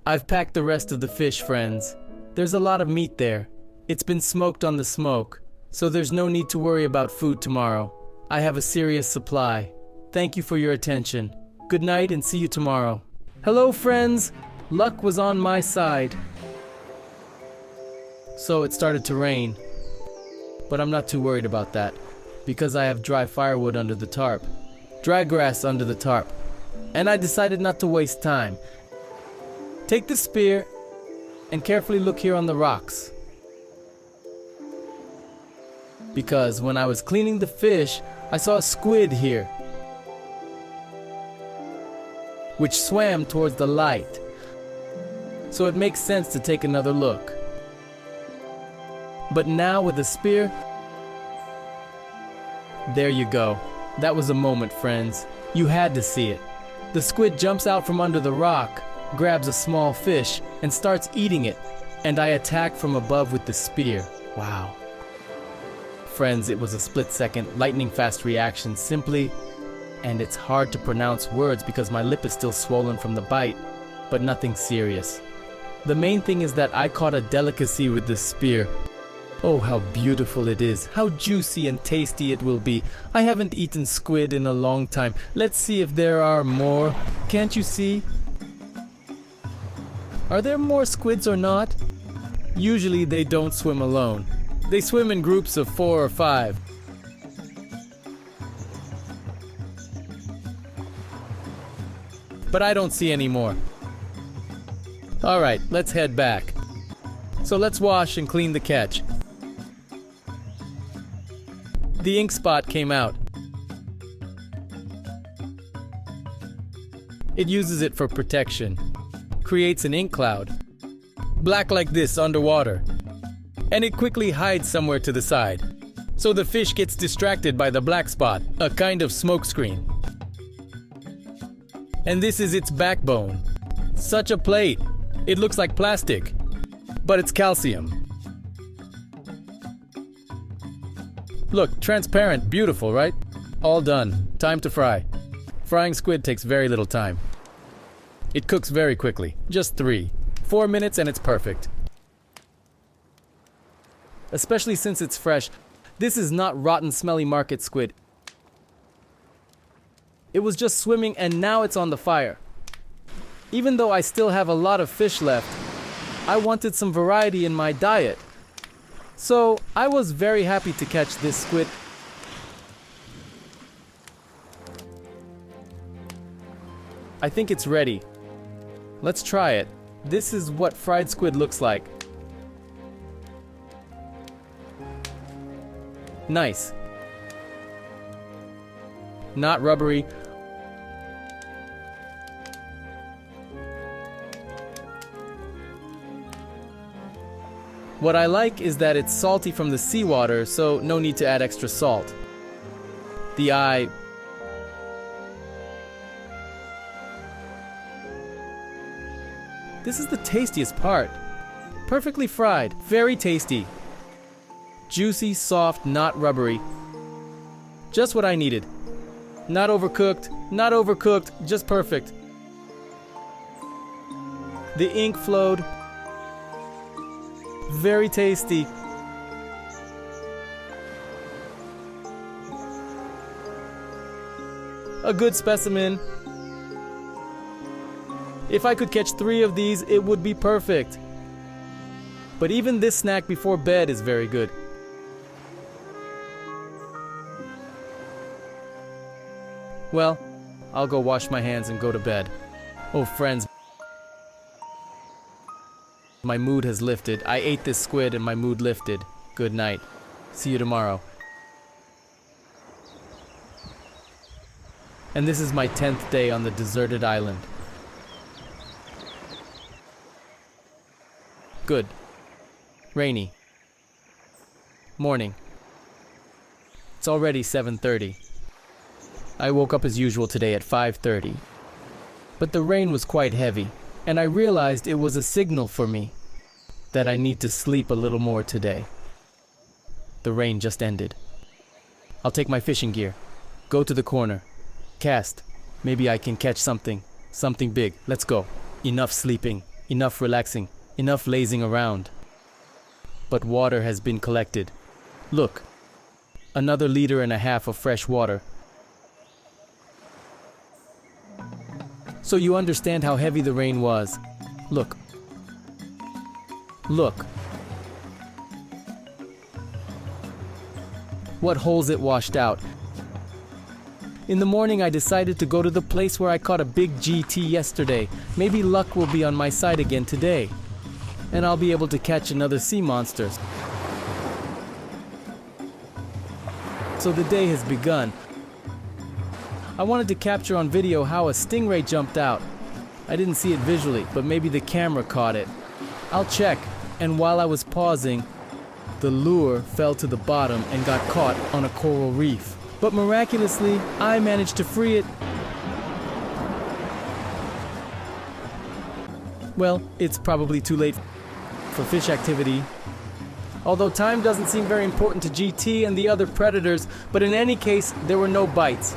I've packed the rest of the fish, friends. There's a lot of meat there. It's been smoked on the smoke, so there's no need to worry about food tomorrow. I have a serious supply. Thank you for your attention. Good night and see you tomorrow. Hello, friends! Luck was on my side. So it started to rain. But I'm not too worried about that, because I have dry firewood under the tarp. Dry grass under the tarp. And I decided not to waste time. Take the spear and carefully look here on the rocks. Because when I was cleaning the fish, I saw a squid here, which swam towards the light. So it makes sense to take another look. But now with the spear, there you go. That was a moment, friends. You had to see it. The squid jumps out from under the rock, grabs a small fish, and starts eating it. And I attack from above with the spear. Wow. Friends, it was a split-second, lightning-fast reaction, simply, and it's hard to pronounce words because my lip is still swollen from the bite, but nothing serious. The main thing is that I caught a delicacy with this spear. Oh, how beautiful it is, how juicy and tasty it will be. I haven't eaten squid in a long time. Let's see if there are more. Can't you see? Are there more squids or not? Usually they don't swim alone. They swim in groups of 4 or 5. But I don't see any more. Alright, let's head back. So let's wash and clean the catch. The ink spot came out. It uses it for protection. Creates an ink cloud. Black like this underwater. And it quickly hides somewhere to the side. So the fish gets distracted by the black spot, a kind of smoke screen. And this is its backbone. Such a plate. It looks like plastic, but it's calcium. Look, transparent, beautiful, right? All done. Time to fry. Frying squid takes very little time. It cooks very quickly, just 4 minutes and it's perfect. Especially since it's fresh. This is not rotten, smelly market squid. It was just swimming and now it's on the fire. Even though I still have a lot of fish left, I wanted some variety in my diet. So I was very happy to catch this squid. I think it's ready. Let's try it. This is what fried squid looks like. Nice. Not rubbery. What I like is that it's salty from the seawater, so no need to add extra salt. The eye. This is the tastiest part. Perfectly fried, very tasty. Juicy, soft, not rubbery. Just what I needed. Not overcooked, just perfect. The ink flowed. Very tasty. A good specimen. If I could catch 3 of these, it would be perfect. But even this snack before bed is very good. Well, I'll go wash my hands and go to bed. Oh, friends. My mood has lifted. I ate this squid and my mood lifted. Good night. See you tomorrow. And this is my 10th day on the deserted island. Good. Rainy. morning. It's already 7:30. I woke up as usual today at 5:30. But the rain was quite heavy, and I realized it was a signal for me that I need to sleep a little more today. The rain just ended. I'll take my fishing gear, go to the corner, cast. Maybe I can catch something big. Let's go. Enough sleeping, enough relaxing, enough lazing around. But water has been collected. Look, another 1.5 liters of fresh water. So you understand how heavy the rain was. Look. Look. What holes it washed out. In the morning I decided to go to the place where I caught a big GT yesterday. Maybe luck will be on my side again today, and I'll be able to catch another sea monster. So the day has begun. I wanted to capture on video how a stingray jumped out. I didn't see it visually, but maybe the camera caught it. I'll check, and while I was pausing, the lure fell to the bottom and got caught on a coral reef. But miraculously, I managed to free it. Well, it's probably too late for fish activity. Although time doesn't seem very important to GT and the other predators, but in any case, there were no bites.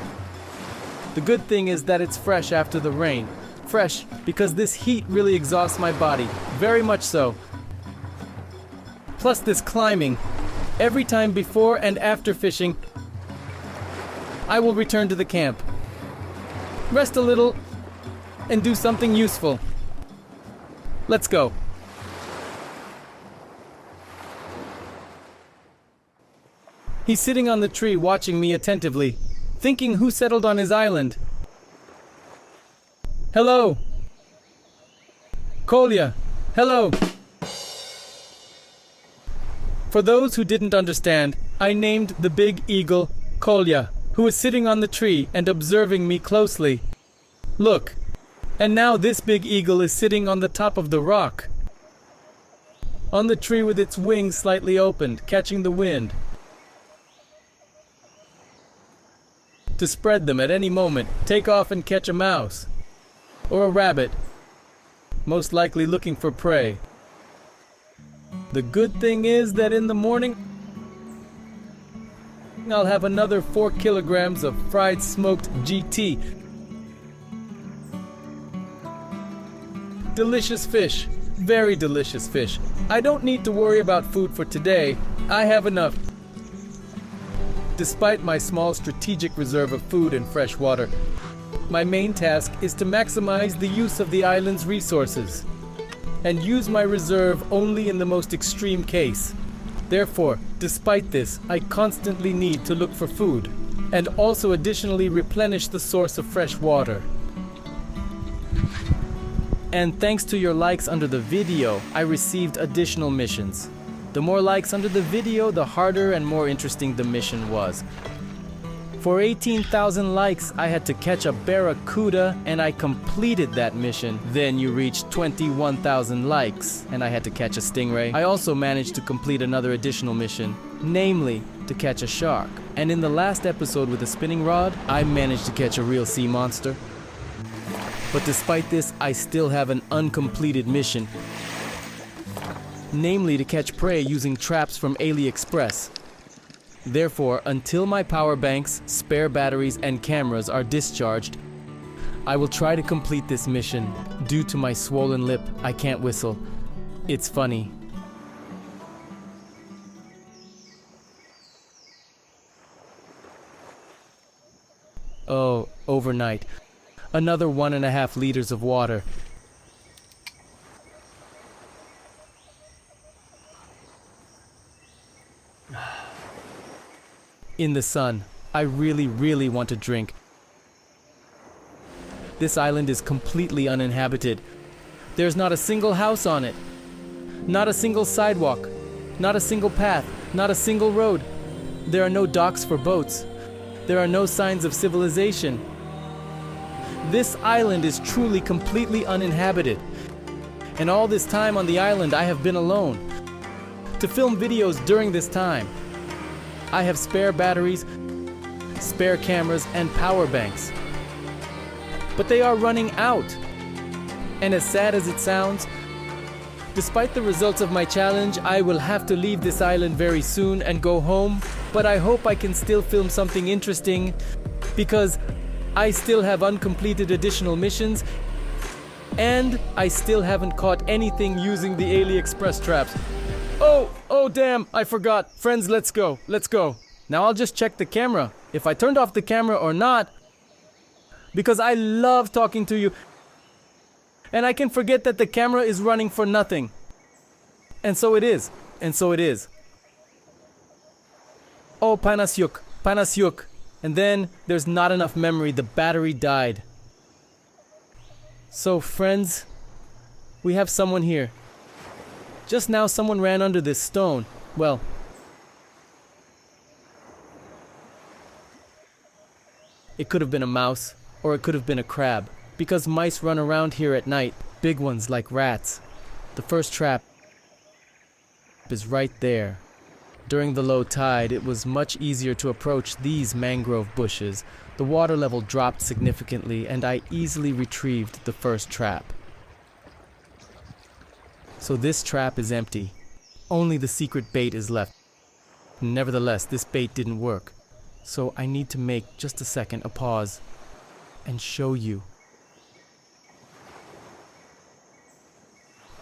The good thing is that it's fresh after the rain. Fresh because this heat really exhausts my body, very much so. Plus this climbing. Every time before and after fishing, I will return to the camp, rest a little, and do something useful. Let's go. He's sitting on the tree watching me attentively, thinking who settled on his island. Hello. Kolya. Hello. For those who didn't understand, I named the big eagle Kolya, who was sitting on the tree and observing me closely. Look, and now this big eagle is sitting on the top of the rock, on the tree with its wings slightly opened, catching the wind, to spread them at any moment, take off and catch a mouse, or a rabbit, most likely looking for prey. The good thing is that in the morning, I'll have another 4 kilograms of fried smoked GT. Delicious fish, very delicious fish. I don't need to worry about food for today. I have enough. Despite my small strategic reserve of food and fresh water, my main task is to maximize the use of the island's resources and use my reserve only in the most extreme case. Therefore, despite this, I constantly need to look for food and also additionally replenish the source of fresh water. And thanks to your likes under the video, I received additional missions. The more likes under the video, the harder and more interesting the mission was. For 18,000 likes, I had to catch a barracuda, and I completed that mission. Then you reached 21,000 likes, and I had to catch a stingray. I also managed to complete another additional mission, namely to catch a shark. And in the last episode with the spinning rod, I managed to catch a real sea monster. But despite this, I still have an uncompleted mission, namely to catch prey using traps from AliExpress. Therefore, until my power banks, spare batteries, and cameras are discharged, I will try to complete this mission. Due to my swollen lip, I can't whistle. It's funny. Oh, overnight. Another 1.5 liters of water. In the sun. I really want to drink. This island is completely uninhabited. There's not a single house on it. Not a single sidewalk. Not a single path. Not a single road. There are no docks for boats. There are no signs of civilization. This island is truly completely uninhabited. And all this time on the island I have been alone. To film videos during this time, I have spare batteries, spare cameras, and power banks. But they are running out. And as sad as it sounds, despite the results of my challenge, I will have to leave this island very soon and go home. But I hope I can still film something interesting because I still have uncompleted additional missions and I still haven't caught anything using the AliExpress traps. Oh damn, I forgot. Friends, let's go. Now I'll just check the camera, if I turned off the camera or not, because I love talking to you. And I can forget that the camera is running for nothing. And so it is. Oh, panasyuk. And then there's not enough memory, the battery died. So friends, we have someone here. Just now someone ran under this stone. Well, it could have been a mouse, or it could have been a crab, because mice run around here at night, big ones like rats. The first trap is right there. During the low tide, it was much easier to approach these mangrove bushes. The water level dropped significantly, and I easily retrieved the first trap. So this trap is empty. Only the secret bait is left. Nevertheless, this bait didn't work. So I need to make just a second, a pause, and show you.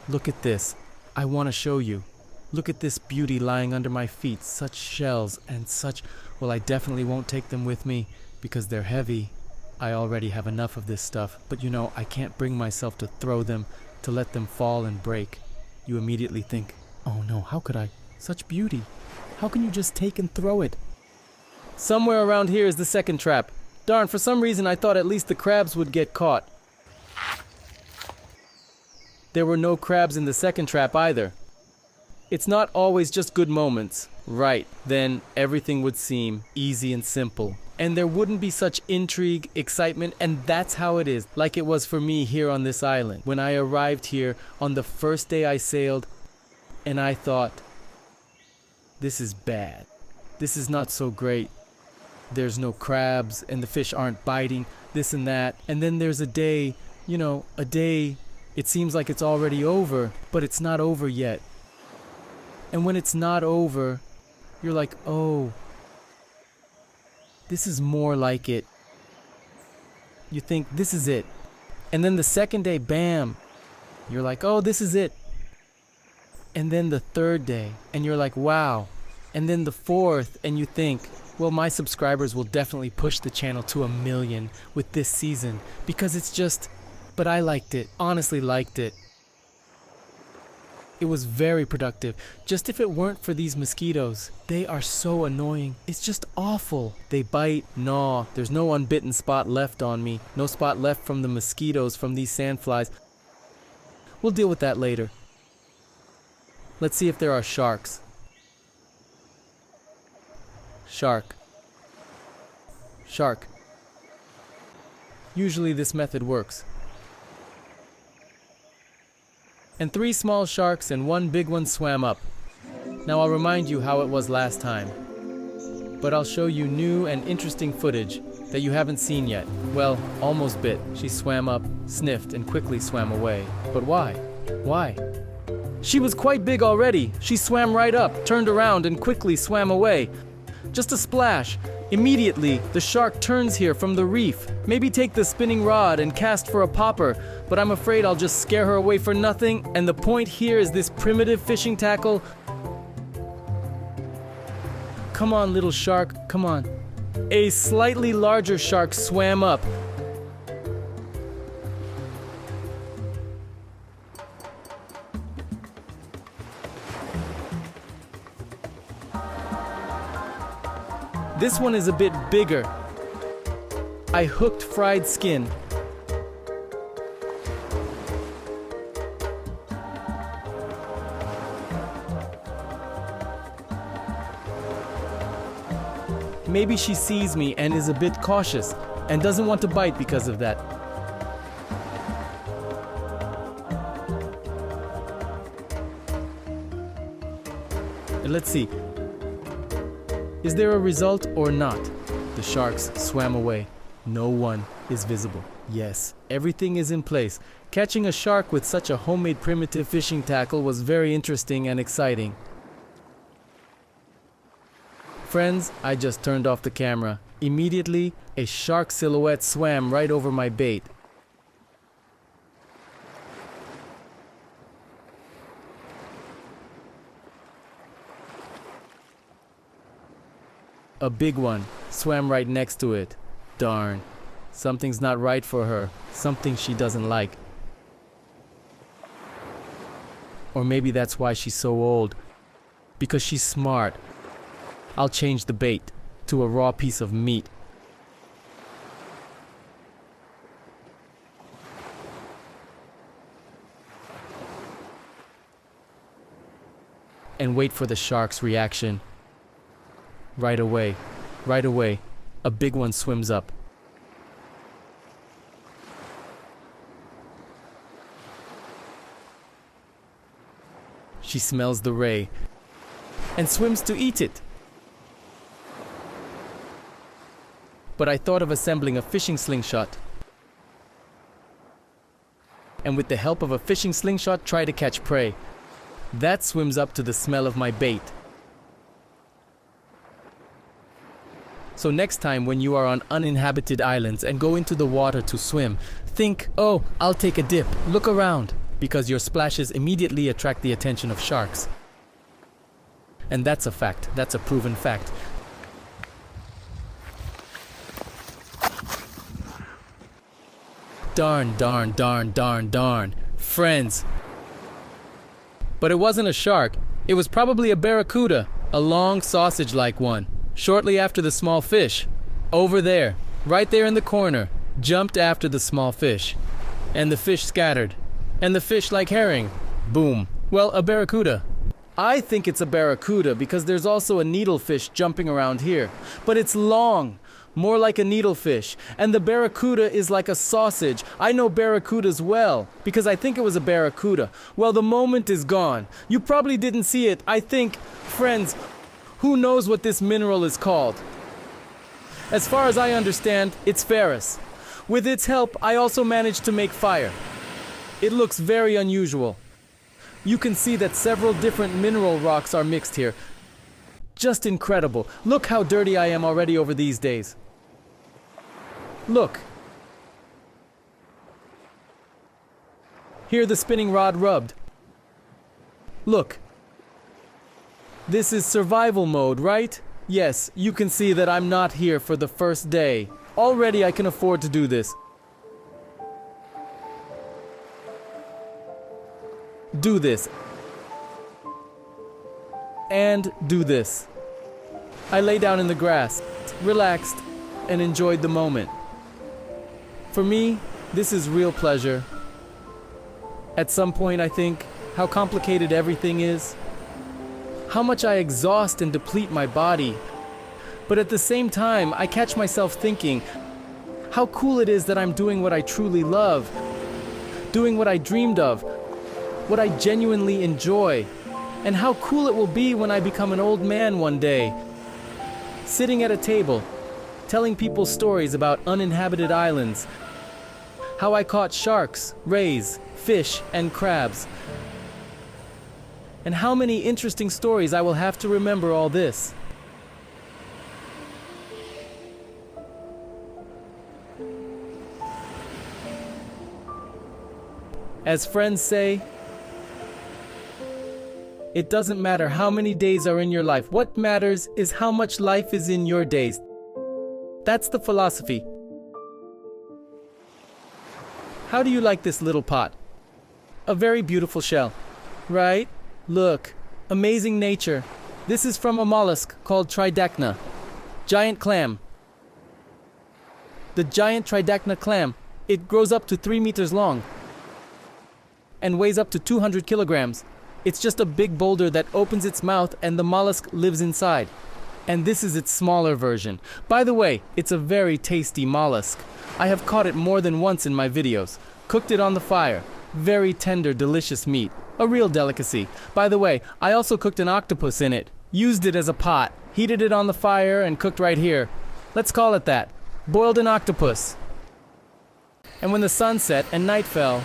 Look at this. I want to show you. Look at this beauty lying under my feet. Such shells and such... Well, I definitely won't take them with me because they're heavy. I already have enough of this stuff. But you know, I can't bring myself to throw them, to let them fall and break. You immediately think, oh no, how could I? Such beauty. How can you just take and throw it? Somewhere around here is the second trap. Darn, for some reason I thought at least the crabs would get caught. There were no crabs in the second trap either. It's not always just good moments. Right, then everything would seem easy and simple. And there wouldn't be such intrigue, excitement, and that's how it is, like it was for me here on this island. When I arrived here on the first day I sailed, and I thought, this is bad. This is not so great. There's no crabs, and the fish aren't biting, this and that. And then there's a day, it seems like it's already over, but it's not over yet. And when it's not over, you're like, oh, this is more like it. You think, this is it. And then the second day, bam, you're like, oh, this is it. And then the third day, and you're like, wow. And then the fourth, and you think, well, my subscribers will definitely push the channel to 1 million with this season, because it's just, but I liked it, honestly liked it. It was very productive. Just if it weren't for these mosquitoes, they are so annoying. It's just awful. They bite, gnaw. There's no unbitten spot left on me. No spot left from the mosquitoes, from these sandflies. We'll deal with that later. Let's see if there are sharks. Shark. Shark. Usually this method works. And 3 small sharks and 1 big one swam up. Now I'll remind you how it was last time. But I'll show you new and interesting footage that you haven't seen yet. Well, almost bit. She swam up, sniffed, and quickly swam away. But why? Why? She was quite big already. She swam right up, turned around, and quickly swam away. Just a splash. Immediately, the shark turns here from the reef. Maybe take the spinning rod and cast for a popper, but I'm afraid I'll just scare her away for nothing, and the point here is this primitive fishing tackle. Come on, little shark, come on. A slightly larger shark swam up. This one is a bit bigger. I hooked fried skin. Maybe she sees me and is a bit cautious and doesn't want to bite because of that. Let's see. Is there a result or not? The sharks swam away. No one is visible. Yes, everything is in place. Catching a shark with such a homemade primitive fishing tackle was very interesting and exciting. Friends, I just turned off the camera. Immediately, a shark silhouette swam right over my bait. A big one swam right next to it. Darn. Something's not right for her. Something she doesn't like. Or maybe that's why she's so old. Because she's smart. I'll change the bait to a raw piece of meat. And wait for the shark's reaction. Right away, a big one swims up. She smells the ray and swims to eat it. But I thought of assembling a fishing slingshot. And with the help of a fishing slingshot, try to catch prey. That swims up to the smell of my bait. So next time when you are on uninhabited islands and go into the water to swim, think, oh, I'll take a dip, look around, because your splashes immediately attract the attention of sharks. And that's a fact, that's a proven fact. Darn. Friends. But it wasn't a shark, it was probably a barracuda, a long sausage-like one. Shortly after the small fish, over there, right there in the corner, jumped after the small fish. And the fish scattered. And the fish like herring. Boom. Well, a barracuda. I think it's a barracuda because there's also a needlefish jumping around here. But it's long, more like a needlefish. And the barracuda is like a sausage. I know barracudas well because I think it was a barracuda. Well, the moment is gone. You probably didn't see it. I think, friends, who knows what this mineral is called? As far as I understand, it's ferrous. With its help, I also managed to make fire. It looks very unusual. You can see that several different mineral rocks are mixed here. Just incredible. Look how dirty I am already over these days. Look. Here the spinning rod rubbed. Look. This is survival mode, right? Yes, you can see that I'm not here for the first day. Already I can afford to do this. Do this. And do this. I lay down in the grass, relaxed, and enjoyed the moment. For me, this is real pleasure. At some point I think how complicated everything is. How much I exhaust and deplete my body. But at the same time, I catch myself thinking how cool it is that I'm doing what I truly love, doing what I dreamed of, what I genuinely enjoy, and how cool it will be when I become an old man one day, sitting at a table, telling people stories about uninhabited islands, how I caught sharks, rays, fish, and crabs. And how many interesting stories I will have to remember all this. As friends say, it doesn't matter how many days are in your life. What matters is how much life is in your days. That's the philosophy. How do you like this little pot? A very beautiful shell, right? Look, amazing nature. This is from a mollusk called tridacna, giant clam. The giant tridacna clam, it grows up to 3 meters long and weighs up to 200 kilograms. It's just a big boulder that opens its mouth and the mollusk lives inside. And this is its smaller version. By the way, it's a very tasty mollusk. I have caught it more than once in my videos. Cooked it on the fire. Very tender, delicious meat. A real delicacy. By the way, I also cooked an octopus in it. Used it as a pot, heated it on the fire, and cooked right here. Let's call it that. Boiled an octopus. And when the sun set and night fell,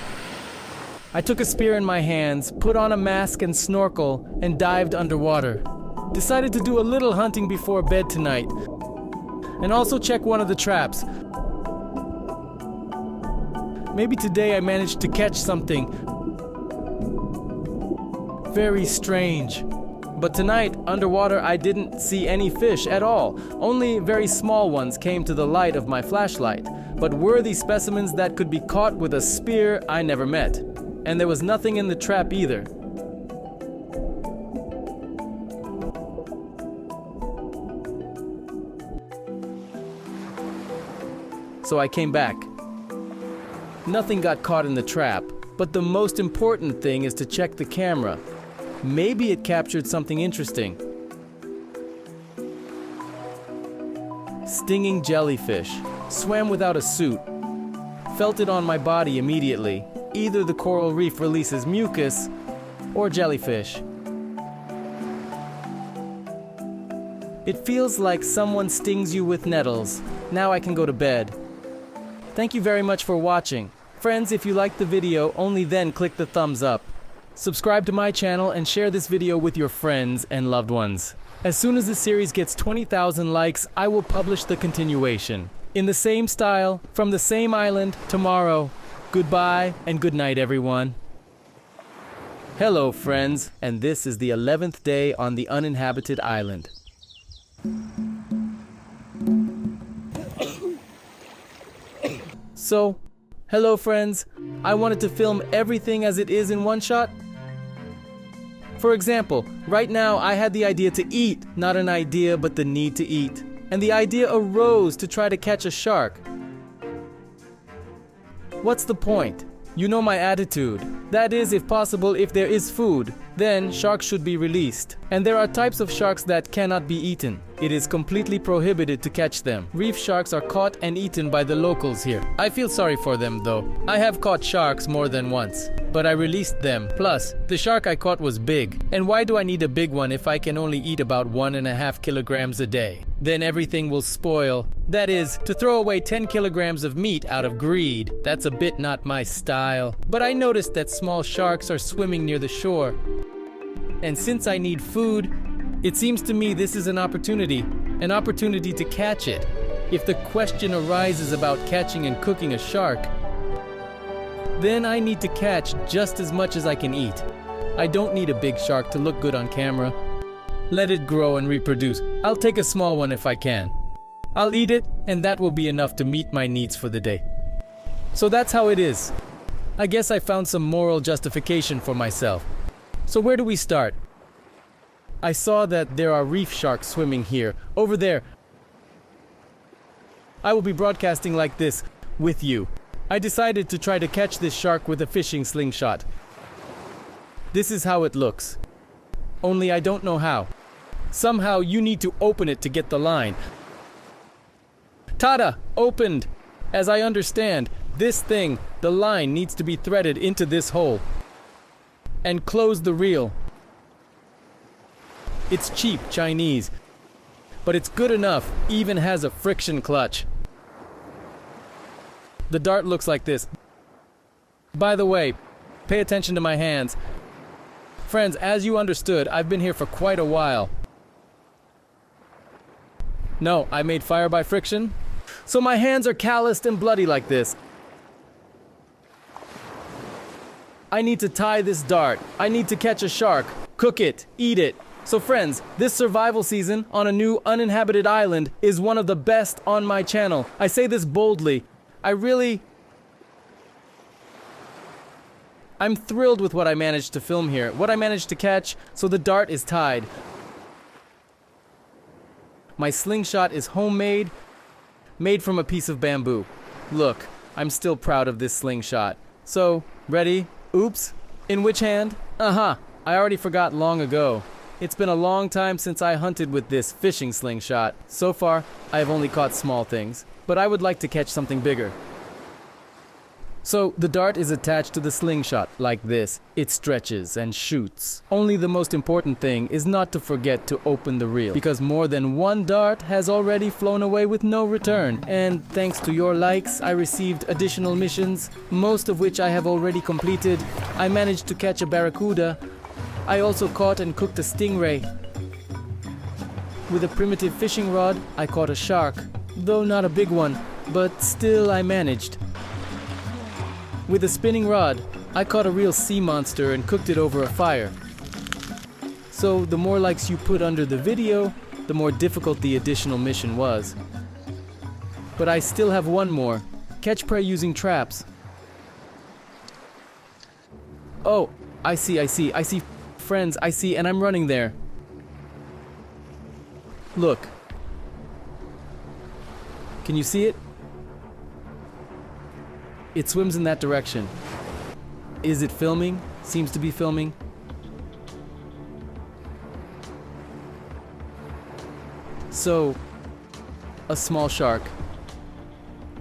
I took a spear in my hands, put on a mask and snorkel, and dived underwater. Decided to do a little hunting before bed tonight, and also check one of the traps. Maybe today I managed to catch something very strange. But tonight, underwater, I didn't see any fish at all. Only very small ones came to the light of my flashlight. But worthy specimens that could be caught with a spear I never met. And there was nothing in the trap either. So I came back. Nothing got caught in the trap, but the most important thing is to check the camera. Maybe it captured something interesting. Stinging jellyfish. Swam without a suit. Felt it on my body immediately. Either the coral reef releases mucus or jellyfish. It feels like someone stings you with nettles. Now I can go to bed. Thank you very much for watching. Friends, if you liked the video, only then click the thumbs up. Subscribe to my channel and share this video with your friends and loved ones. As soon as this series gets 20,000 likes, I will publish the continuation. In the same style, from the same island, tomorrow. Goodbye and good night, everyone. Hello, friends, and this is the 11th day on the uninhabited island. So, hello, friends. I wanted to film everything as it is in one shot. For example, right now I had the idea to eat, not an idea, but the need to eat. And the idea arose to try to catch a shark. What's the point? You know my attitude. That is, if possible, if there is food, then sharks should be released. And there are types of sharks that cannot be eaten. It is completely prohibited to catch them. Reef sharks are caught and eaten by the locals here. I feel sorry for them though. I have caught sharks more than once, but I released them. Plus, the shark I caught was big. And why do I need a big one if I can only eat about 1.5 kilograms a day? Then everything will spoil. That is, to throw away 10 kilograms of meat out of greed. That's a bit not my style. But I noticed that small sharks are swimming near the shore. And since I need food, it seems to me this is an opportunity to catch it. If the question arises about catching and cooking a shark, then I need to catch just as much as I can eat. I don't need a big shark to look good on camera. Let it grow and reproduce. I'll take a small one if I can. I'll eat it, and that will be enough to meet my needs for the day. So that's how it is. I guess I found some moral justification for myself. So where do we start? I saw that there are reef sharks swimming here, over there. I will be broadcasting like this, with you. I decided to try to catch this shark with a fishing slingshot. This is how it looks. Only I don't know how. Somehow you need to open it to get the line. Tada! Opened! As I understand, this thing, the line, needs to be threaded into this hole. And close the reel. It's cheap Chinese, but it's good enough, even has a friction clutch. The dart looks like this. By the way, pay attention to my hands. Friends, as you understood, I've been here for quite a while. No, I made fire by friction. So my hands are calloused and bloody like this. I need to tie this dart. I need to catch a shark, cook it, eat it. So friends, this survival season on a new uninhabited island is one of the best on my channel. I say this boldly. I'm thrilled with what I managed to film here, what I managed to catch, so the dart is tied. My slingshot is homemade, made from a piece of bamboo. Look, I'm still proud of this slingshot. So, ready? Oops. In which hand? I already forgot long ago. It's been a long time since I hunted with this fishing slingshot. So far, I have only caught small things, but I would like to catch something bigger. So the dart is attached to the slingshot like this. It stretches and shoots. Only the most important thing is not to forget to open the reel, because more than one dart has already flown away with no return. And thanks to your likes, I received additional missions, most of which I have already completed. I managed to catch a barracuda. I also caught and cooked a stingray. With a primitive fishing rod, I caught a shark, though not a big one, but still I managed. With a spinning rod, I caught a real sea monster and cooked it over a fire. So the more likes you put under the video, the more difficult the additional mission was. But I still have one more. Catch prey using traps. Oh, I see, friends, and I'm running there. Look. Can you see it? It swims in that direction. Is it filming? Seems to be filming. So, a small shark.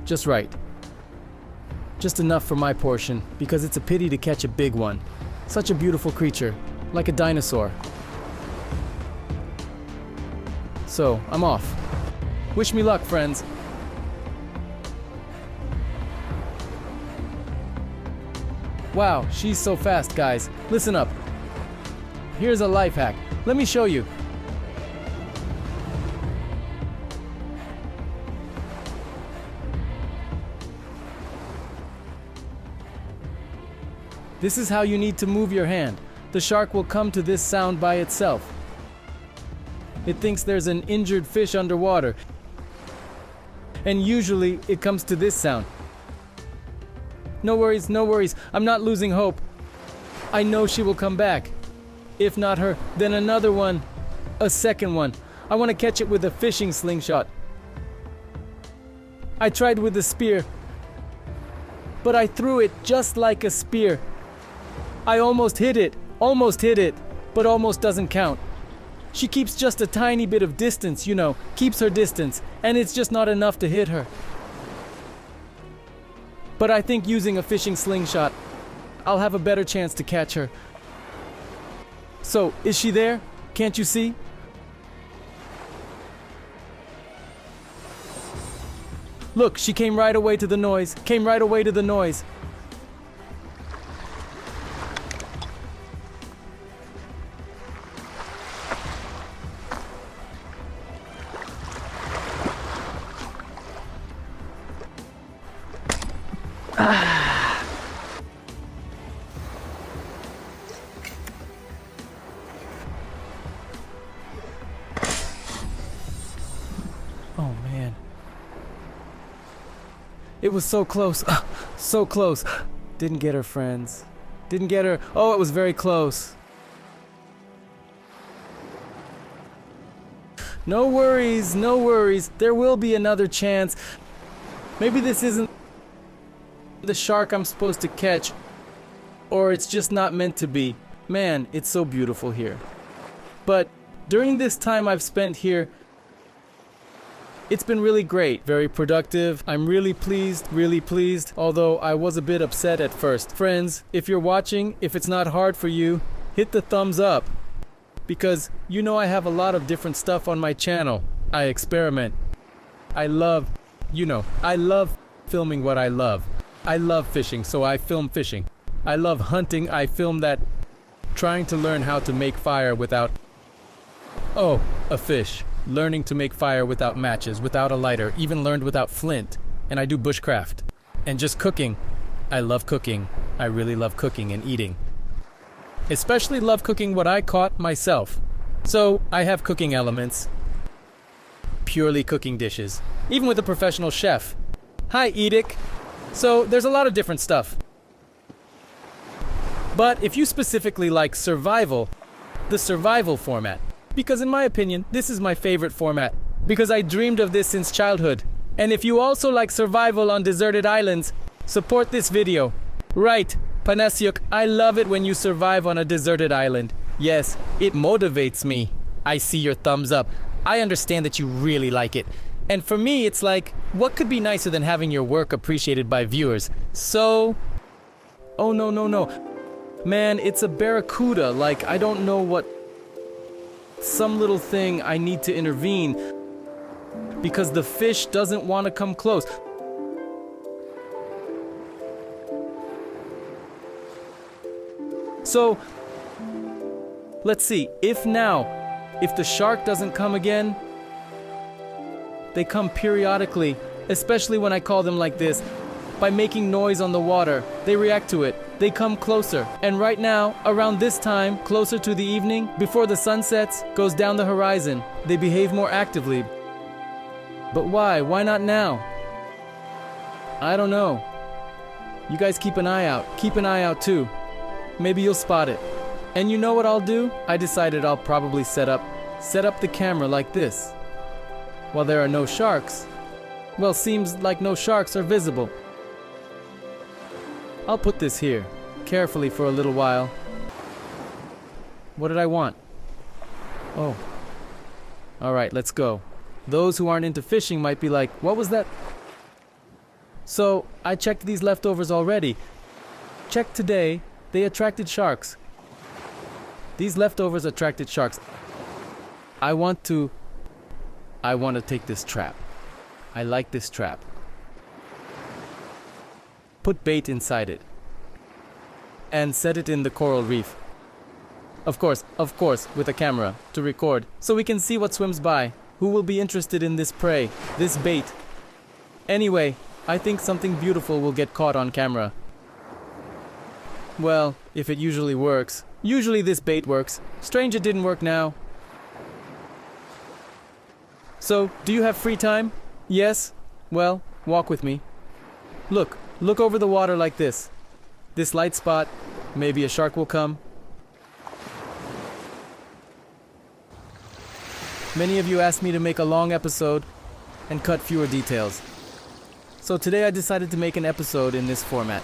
Just right. Just enough for my portion, because it's a pity to catch a big one. Such a beautiful creature, like a dinosaur. So, I'm off. Wish me luck, friends. Wow, she's so fast, guys. Listen up. Here's a life hack. Let me show you. This is how you need to move your hand. The shark will come to this sound by itself. It thinks there's an injured fish underwater. And usually it comes to this sound. No worries, I'm not losing hope. I know she will come back. If not her, then another one. A second one. I want to catch it with a fishing slingshot. I tried with a spear, but I threw it just like a spear. I almost hit it, but almost doesn't count. She keeps just a tiny bit of distance, keeps her distance, and it's just not enough to hit her. But I think using a fishing slingshot, I'll have a better chance to catch her. So, is she there? Can't you see? Look, she came right away to the noise. Oh man. It was so close. So close. Didn't get her, friends. Didn't get her. Oh, it was very close. No worries. There will be another chance. Maybe this isn't the shark I'm supposed to catch, or it's just not meant to be. Man, it's so beautiful here. But during this time I've spent here, it's been really great, very productive. I'm really pleased, although I was a bit upset at first. Friends, if you're watching, if it's not hard for you, hit the thumbs up. Because I have a lot of different stuff on my channel. I experiment. I love filming what I love. I love fishing, so I film fishing. I love hunting, I film that. Trying to learn how to make fire without... Oh, a fish. Learning to make fire without matches, without a lighter, even learned without flint. And I do bushcraft. And just cooking. I love cooking. I really love cooking and eating. Especially love cooking what I caught myself. So, I have cooking elements. Purely cooking dishes. Even with a professional chef. Hi, Edic. So, there's a lot of different stuff. But if you specifically like survival, the survival format. Because in my opinion, this is my favorite format. Because I dreamed of this since childhood. And if you also like survival on deserted islands, support this video. Right, Panasyuk, I love it when you survive on a deserted island. Yes, it motivates me. I see your thumbs up. I understand that you really like it. And for me, it's like, what could be nicer than having your work appreciated by viewers? So, oh no, no, no. Man, it's a barracuda. Like, I don't know what, some little thing I need to intervene because the fish doesn't want to come close. So, let's see, if the shark doesn't come again, they come periodically, especially when I call them like this. By making noise on the water, they react to it. They come closer. And right now, around this time, closer to the evening, before the sun sets, goes down the horizon, they behave more actively. But why? Why not now? I don't know. You guys keep an eye out. Keep an eye out too. Maybe you'll spot it. And you know what I'll do? I decided I'll probably set up the camera like this. While there are no sharks, well, seems like no sharks are visible. I'll put this here, carefully for a little while. What did I want? Oh. Alright, let's go. Those who aren't into fishing might be like, what was that? So, I checked these leftovers already. Checked today, they attracted sharks. These leftovers attracted sharks. I want to take this trap. I like this trap. Put bait inside it. And set it in the coral reef. Of course, with a camera to record, so we can see what swims by. Who will be interested in this prey, this bait? Anyway, I think something beautiful will get caught on camera. Well, if it usually works. Usually this bait works. Strange it didn't work now. So, do you have free time? Yes? Well, walk with me. Look over the water like this. This light spot, maybe a shark will come. Many of you asked me to make a long episode and cut fewer details. So today I decided to make an episode in this format,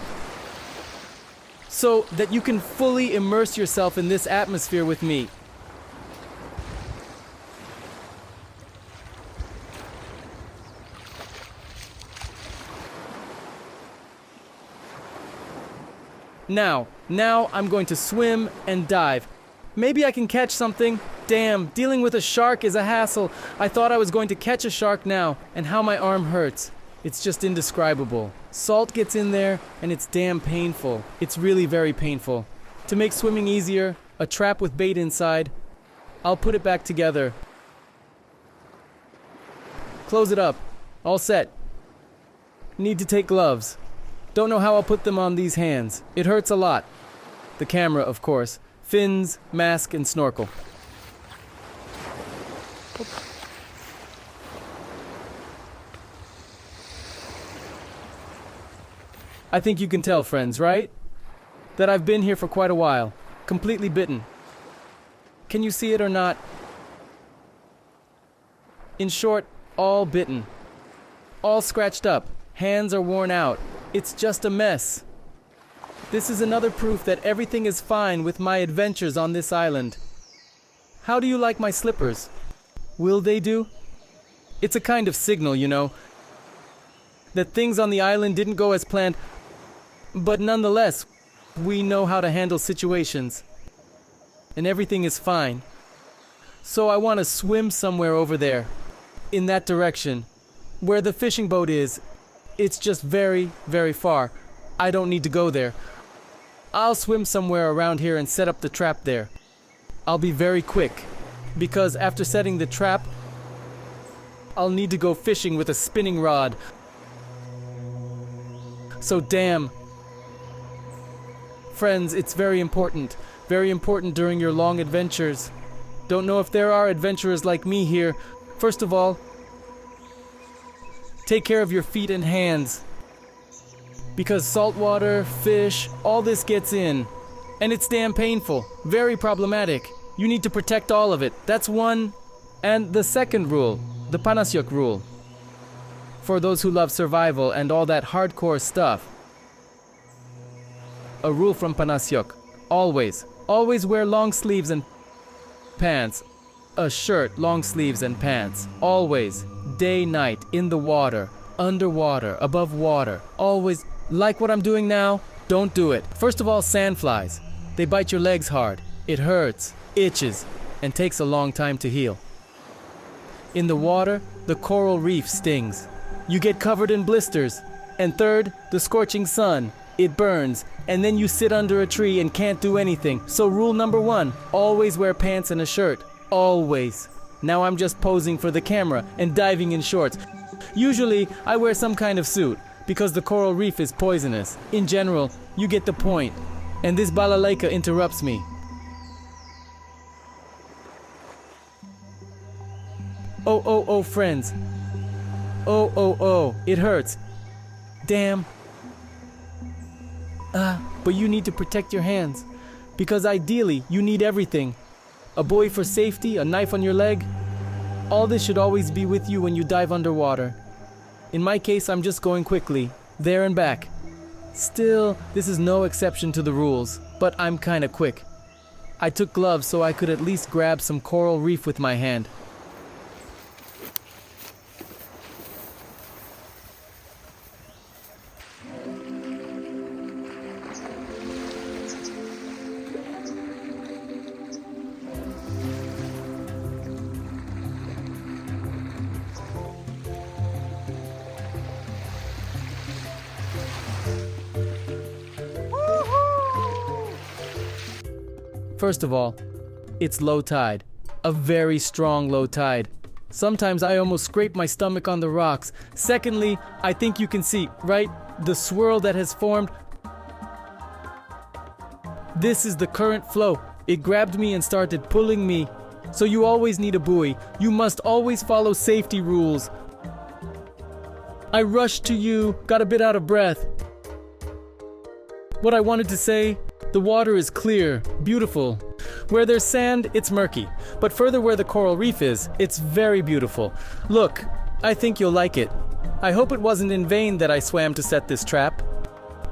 so that you can fully immerse yourself in this atmosphere with me. Now I'm going to swim and dive. Maybe I can catch something. Damn, dealing with a shark is a hassle. I thought I was going to catch a shark now, and how my arm hurts. It's just indescribable. Salt gets in there, and it's damn painful. It's really very painful. To make swimming easier, a trap with bait inside. I'll put it back together. Close it up. All set. Need to take gloves. Don't know how I'll put them on these hands. It hurts a lot. The camera, of course. Fins, mask, and snorkel. I think you can tell, friends, right? That I've been here for quite a while. Completely bitten. Can you see it or not? In short, all bitten. All scratched up. Hands are worn out. It's just a mess. This is another proof that everything is fine with my adventures on this island. How do you like my slippers? Will they do? It's a kind of signal, you know, that things on the island didn't go as planned, but nonetheless, we know how to handle situations, and everything is fine. So I want to swim somewhere over there, in that direction, where the fishing boat is. It's just very, very far. I don't need to go there. I'll swim somewhere around here and set up the trap there. I'll be very quick, because after setting the trap, I'll need to go fishing with a spinning rod. So damn. Friends, it's very important during your long adventures. Don't know if there are adventurers like me here. First of all, take care of your feet and hands. Because salt water, fish, all this gets in. And it's damn painful. Very problematic. You need to protect all of it. That's one. And the second rule, the Panasyok rule. For those who love survival and all that hardcore stuff. A rule from Panasyok. Always wear long sleeves and pants. A shirt, long sleeves, and pants. Always. Day, night, in the water, underwater, above water. Always. Like what I'm doing now? Don't do it. First of all, sandflies. They bite your legs hard. It hurts, itches, and takes a long time to heal. In the water, the coral reef stings. You get covered in blisters. And third, the scorching sun. It burns, and then you sit under a tree and can't do anything. So rule number 1, always wear pants and a shirt. Always. Now I'm just posing for the camera and diving in shorts. Usually, I wear some kind of suit, because the coral reef is poisonous. In general, you get the point. And this balalaika interrupts me. Oh, friends. Oh, it hurts. Damn. But you need to protect your hands. Because ideally, you need everything. A buoy for safety, a knife on your leg. All this should always be with you when you dive underwater. In my case, I'm just going quickly, there and back. Still, this is no exception to the rules, but I'm kinda quick. I took gloves so I could at least grab some coral reef with my hand. First of all, it's low tide. A very strong low tide. Sometimes I almost scrape my stomach on the rocks. Secondly, I think you can see, right? The swirl that has formed. This is the current flow. It grabbed me and started pulling me. So you always need a buoy. You must always follow safety rules. I rushed to you, got a bit out of breath. What I wanted to say, the water is clear, beautiful. Where there's sand, it's murky. But further where the coral reef is, it's very beautiful. Look, I think you'll like it. I hope it wasn't in vain that I swam to set this trap.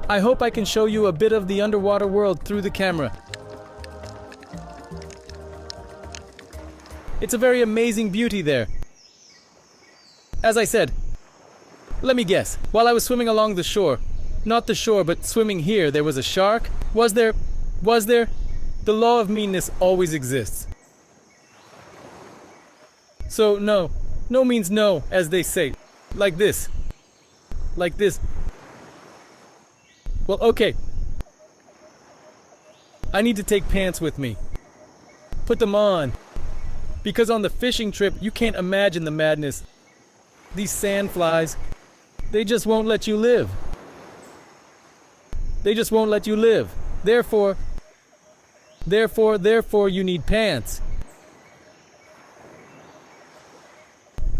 I hope I can show you a bit of the underwater world through the camera. It's a very amazing beauty there. As I said, let me guess, while I was swimming along the shore, not the shore, but swimming here, there was a shark? Was there? The law of meanness always exists. So no means no, as they say. Like this. Well, okay. I need to take pants with me. Put them on. Because on the fishing trip, you can't imagine the madness. These sandflies, they just won't let you live. Therefore, you need pants.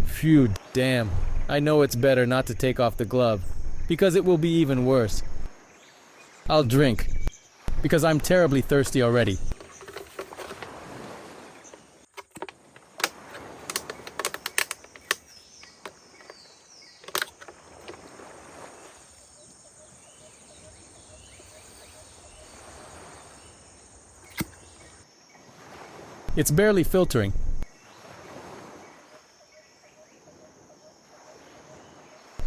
Phew, damn. I know it's better not to take off the glove, because it will be even worse. I'll drink, because I'm terribly thirsty already. It's barely filtering.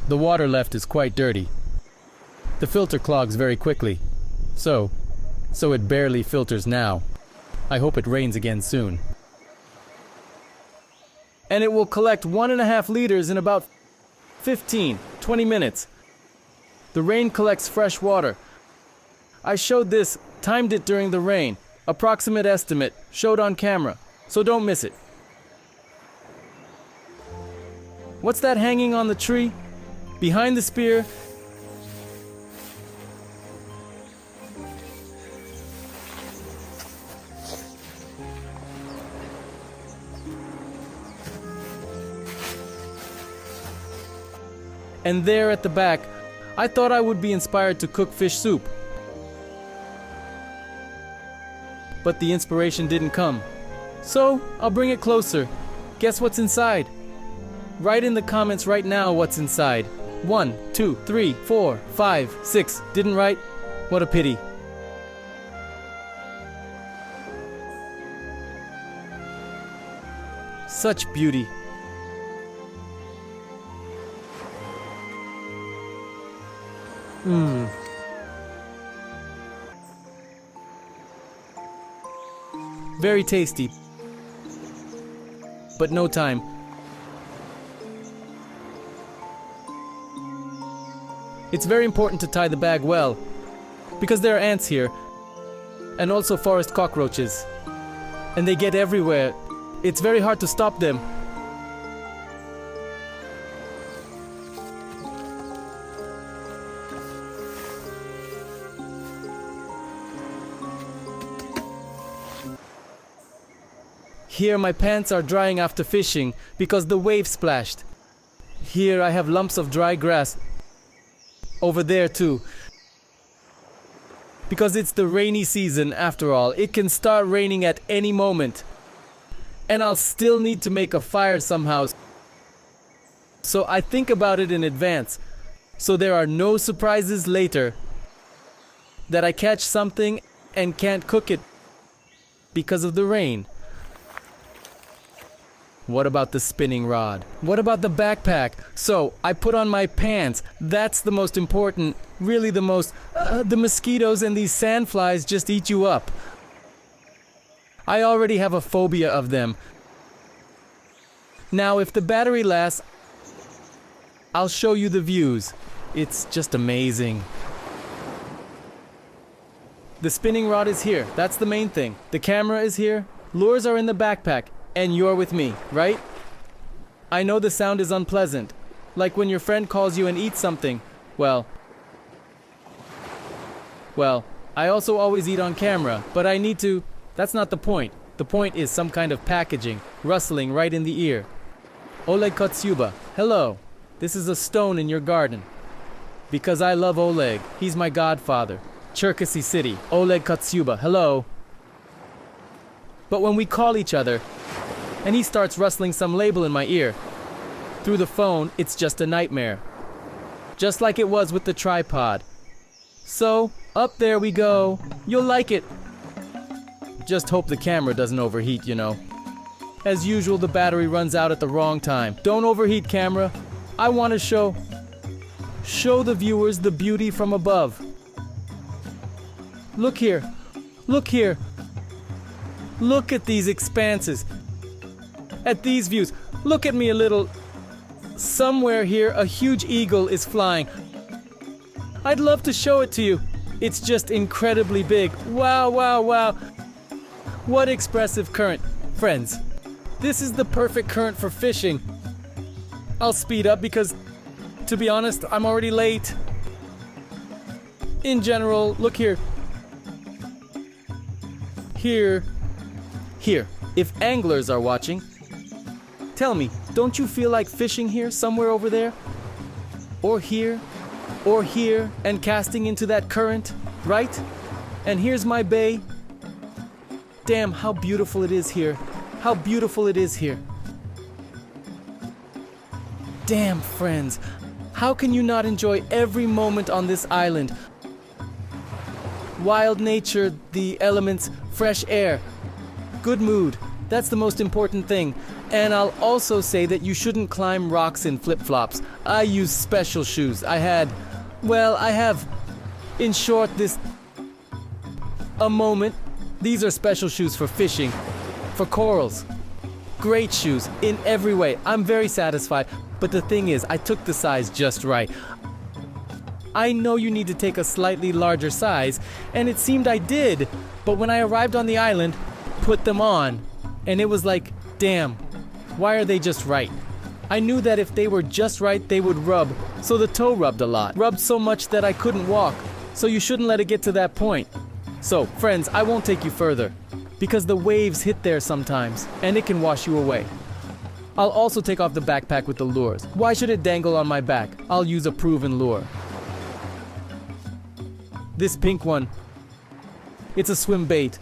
The water left is quite dirty. The filter clogs very quickly. So it barely filters now. I hope it rains again soon. And it will collect 1.5 liters in about 15, 20 minutes. The rain collects fresh water. I showed this, timed it during the rain. Approximate estimate, showed on camera, so don't miss it. What's that hanging on the tree? Behind the spear? And there at the back, I thought I would be inspired to cook fish soup. But the inspiration didn't come. So, I'll bring it closer. Guess what's inside? Write in the comments right now what's inside. 1, 2, 3, 4, 5, 6. Didn't write? What a pity. Such beauty. Very tasty. But no time. It's very important to tie the bag well, because there are ants here, and also forest cockroaches. And they get everywhere. It's very hard to stop them. Here my pants are drying after fishing because the wave splashed. Here I have lumps of dry grass. Over there too. Because it's the rainy season after all. It can start raining at any moment. And I'll still need to make a fire somehow. So I think about it in advance. So there are no surprises later. That I catch something and can't cook it because of the rain. What about the spinning rod? What about the backpack? So, I put on my pants. That's the most important. Really the most... the mosquitoes and these sandflies just eat you up. I already have a phobia of them. Now, if the battery lasts, I'll show you the views. It's just amazing. The spinning rod is here. That's the main thing. The camera is here. Lures are in the backpack. And you're with me, right? I know the sound is unpleasant. Like when your friend calls you and eats something. Well, I also always eat on camera, but I need to... That's not the point. The point is some kind of packaging, rustling right in the ear. Oleg Kotsuba, hello. This is a stone in your garden. Because I love Oleg. He's my godfather. Cherkasy City, Oleg Kotsuba, hello. But when we call each other, and he starts rustling some label in my ear, through the phone, it's just a nightmare. Just like it was with the tripod. So, up there we go. You'll like it. Just hope the camera doesn't overheat, you know. As usual, the battery runs out at the wrong time. Don't overheat, camera. I want to show the viewers the beauty from above. Look here. Look here. Look at these expanses. At these views. Look at me a little. Somewhere here, a huge eagle is flying. I'd love to show it to you. It's just incredibly big. Wow, wow, wow. What expressive current. Friends, this is the perfect current for fishing. I'll speed up because, to be honest, I'm already late. In general, look here. Here. If anglers are watching, tell me, don't you feel like fishing here, somewhere over there? Or here, and casting into that current, right? And here's my bay. Damn, how beautiful it is here. How beautiful it is here. Damn, friends, how can you not enjoy every moment on this island? Wild nature, the elements, fresh air, good mood. That's the most important thing. And I'll also say that you shouldn't climb rocks in flip-flops. I use special shoes. I have, in short, a moment. These are special shoes for fishing, for corals. Great shoes, in every way. I'm very satisfied. But the thing is, I took the size just right. I know you need to take a slightly larger size, and it seemed I did. But when I arrived on the island, put them on, and it was like, damn, why are they just right? I knew that if they were just right, they would rub, so the toe rubbed a lot. Rubbed so much that I couldn't walk, so you shouldn't let it get to that point. So, friends, I won't take you further, because the waves hit there sometimes, and it can wash you away. I'll also take off the backpack with the lures. Why should it dangle on my back? I'll use a proven lure. This pink one, it's a swim bait.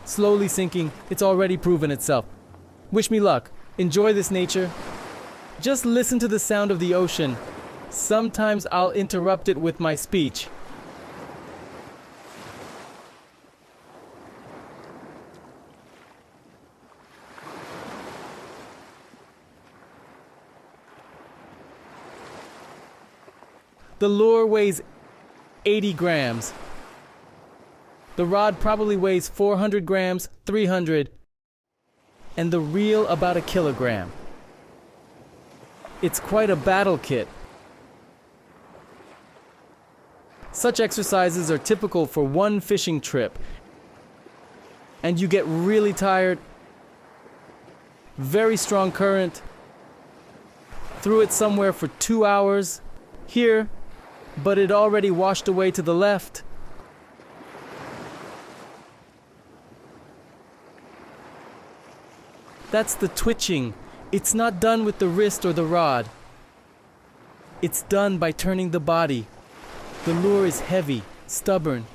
Slowly sinking, it's already proven itself. Wish me luck. Enjoy this nature. Just listen to the sound of the ocean. Sometimes I'll interrupt it with my speech. The lure weighs 80 grams. The rod probably weighs 400 grams, 300, and the reel about a kilogram. It's quite a battle kit. Such exercises are typical for one fishing trip, and you get really tired. Very strong current. Threw it somewhere for 2 hours. Here, but it already washed away to the left. That's the twitching. It's not done with the wrist or the rod. It's done by turning the body. The lure is heavy, stubborn.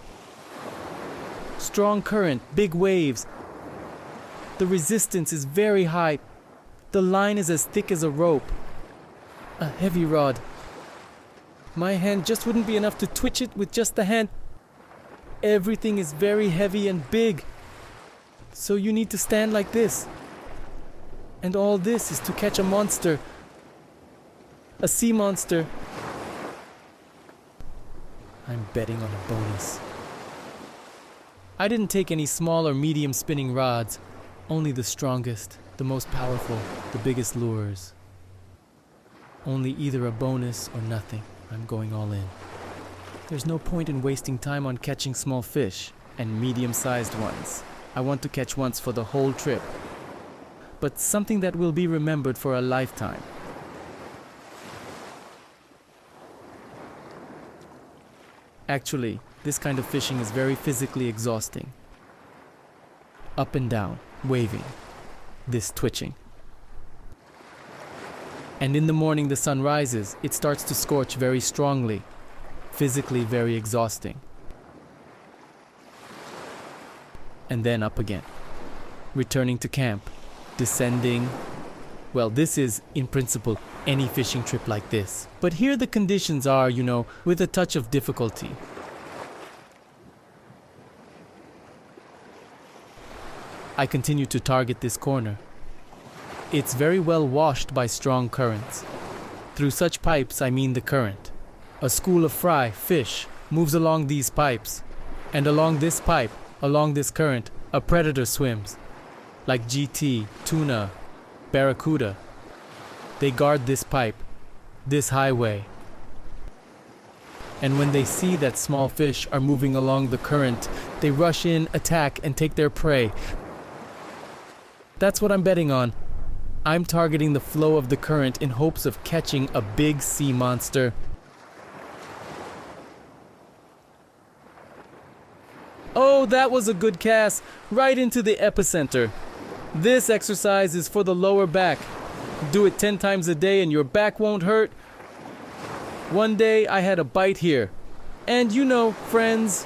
Strong current, big waves. The resistance is very high. The line is as thick as a rope. A heavy rod. My hand just wouldn't be enough to twitch it with just the hand. Everything is very heavy and big. So you need to stand like this. And all this is to catch a monster. A sea monster. I'm betting on a bonus. I didn't take any small or medium spinning rods. Only the strongest, the most powerful, the biggest lures. Only either a bonus or nothing. I'm going all in. There's no point in wasting time on catching small fish and medium-sized ones. I want to catch once for the whole trip. But something that will be remembered for a lifetime. Actually, this kind of fishing is very physically exhausting. Up and down, waving, this twitching. And in the morning the sun rises, it starts to scorch very strongly, physically very exhausting. And then up again, returning to camp, descending. Well, this is, in principle, any fishing trip like this. But here the conditions are, with a touch of difficulty. I continue to target this corner. It's very well washed by strong currents. Through such pipes, I mean the current. A school of fry, fish, moves along these pipes. And along this pipe, along this current, a predator swims. Like GT, tuna, barracuda. They guard this pipe, this highway. And when they see that small fish are moving along the current, they rush in, attack, and take their prey. That's what I'm betting on. I'm targeting the flow of the current in hopes of catching a big sea monster. Oh, that was a good cast, right into the epicenter. This exercise is for the lower back. Do it 10 times a day and your back won't hurt. One day I had a bite here. And friends,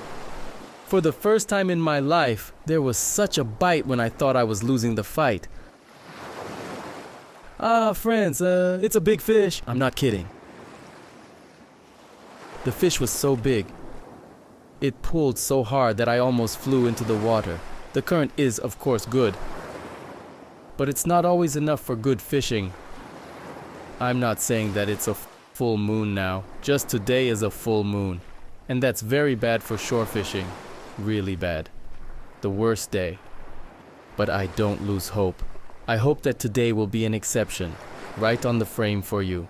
for the first time in my life, there was such a bite when I thought I was losing the fight. Friends, it's a big fish. I'm not kidding. The fish was so big. It pulled so hard that I almost flew into the water. The current is, of course, good. But it's not always enough for good fishing. I'm not saying that it's a full moon now. Just today is a full moon. And that's very bad for shore fishing. Really bad. The worst day. But I don't lose hope. I hope that today will be an exception. Right on the frame for you.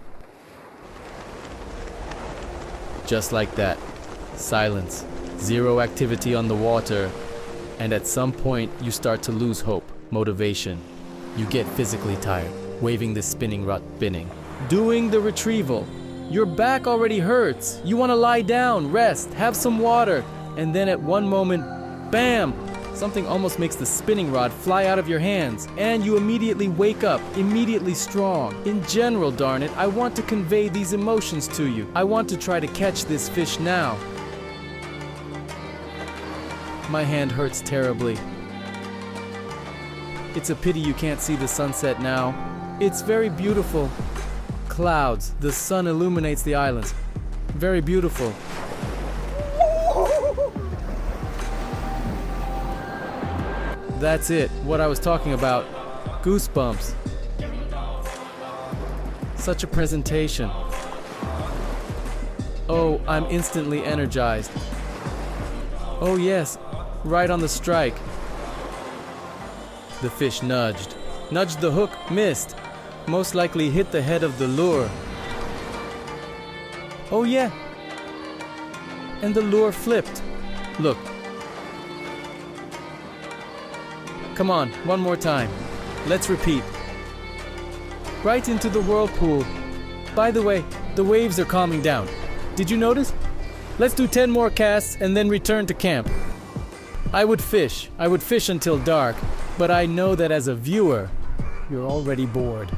Just like that. Silence. Zero activity on the water. And at some point you start to lose hope. Motivation. You get physically tired, waving the spinning rod, spinning. Doing the retrieval. Your back already hurts. You want to lie down, rest, have some water. And then at one moment, bam! Something almost makes the spinning rod fly out of your hands. And you immediately wake up, immediately strong. In general, darn it, I want to convey these emotions to you. I want to try to catch this fish now. My hand hurts terribly. It's a pity you can't see the sunset now. It's very beautiful. Clouds, the sun illuminates the islands. Very beautiful. That's it, what I was talking about. Goosebumps. Such a presentation. Oh, I'm instantly energized. Oh yes, right on the strike. The fish nudged. Nudged the hook, missed. Most likely hit the head of the lure. Oh yeah. And the lure flipped. Look. Come on, one more time. Let's repeat. Right into the whirlpool. By the way, the waves are calming down. Did you notice? Let's do 10 more casts and then return to camp. I would fish until dark, but I know that as a viewer, you're already bored.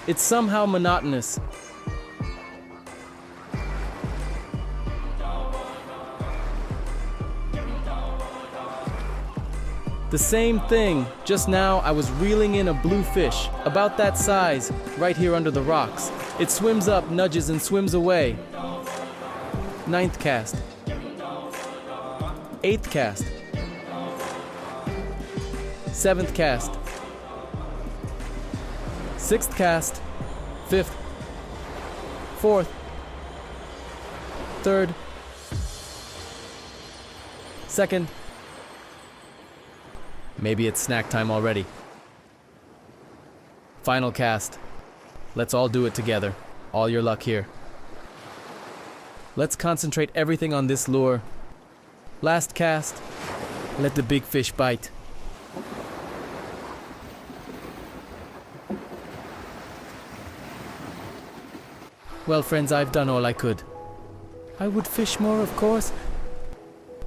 It's somehow monotonous. The same thing. Just now I was reeling in a blue fish, about that size, right here under the rocks. It swims up, nudges, and swims away. 9th cast. 8th cast. 7th cast. 6th cast. 5th. 4th. 3rd. 2nd. Maybe it's snack time already. Final cast. Let's all do it together. All your luck here. Let's concentrate everything on this lure. Last cast. Let the big fish bite. Well, friends, I've done all I could. I would fish more, of course,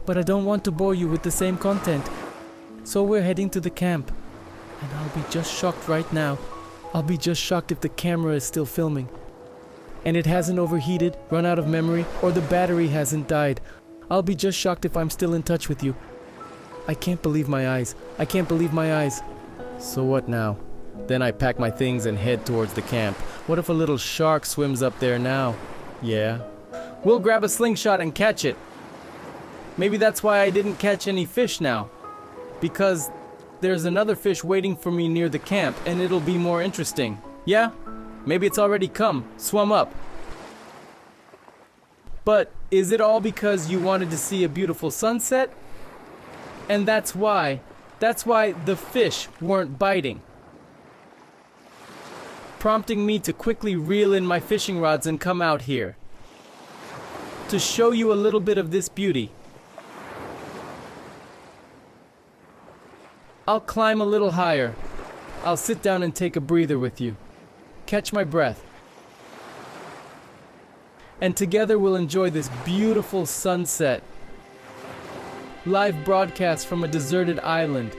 but I don't want to bore you with the same content. So we're heading to the camp, and I'll be just shocked right now. I'll be just shocked if the camera is still filming, and it hasn't overheated, run out of memory, or the battery hasn't died. I'll be just shocked if I'm still in touch with you. I can't believe my eyes. I can't believe my eyes. So what now? Then I pack my things and head towards the camp. What if a little shark swims up there now? Yeah. We'll grab a slingshot and catch it. Maybe that's why I didn't catch any fish now. Because there's another fish waiting for me near the camp, and it'll be more interesting. Yeah? Maybe it's already come, swum up. But is it all because you wanted to see a beautiful sunset? And that's why the fish weren't biting, prompting me to quickly reel in my fishing rods and come out here to show you a little bit of this beauty. I'll climb a little higher. I'll sit down and take a breather with you. Catch my breath. And together we'll enjoy this beautiful sunset. Live broadcast from a deserted island,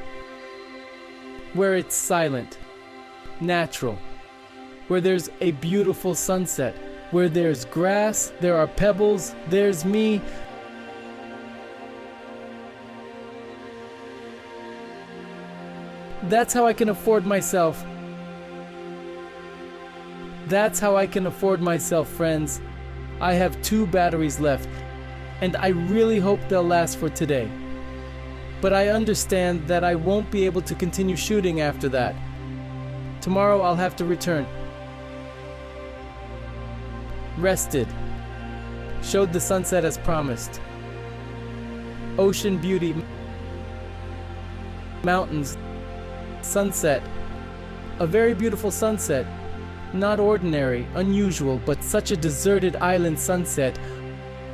where it's silent, natural, where there's a beautiful sunset, where there's grass, there are pebbles, there's me. That's how I can afford myself. That's how I can afford myself, friends. I have 2 batteries left, and I really hope they'll last for today. But I understand that I won't be able to continue shooting after that. Tomorrow I'll have to return. Rested. Showed the sunset as promised. Ocean beauty. Mountains. Sunset. A very beautiful sunset. Not ordinary, unusual, but such a deserted island sunset.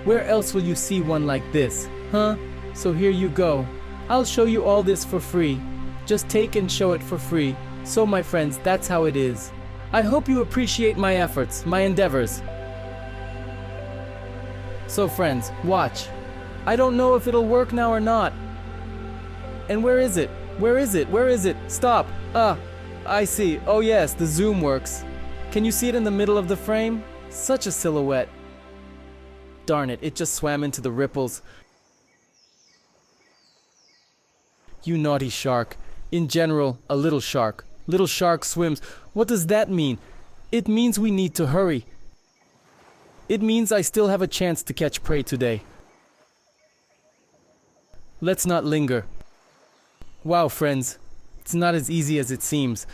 Where else will you see one like this, huh? So here you go. I'll show you all this for free. Just take and show it for free. So my friends, that's how it is. I hope you appreciate my efforts, my endeavors. So friends, watch. I don't know if it'll work now or not. And where is it? Where is it? Where is it? Stop. I see. Oh yes, the zoom works. Can you see it in the middle of the frame? Such a silhouette. Darn it, it just swam into the ripples. You naughty shark. In general, a little shark. Little shark swims. What does that mean? It means we need to hurry. It means I still have a chance to catch prey today. Let's not linger. Wow, friends. It's not as easy as it seems.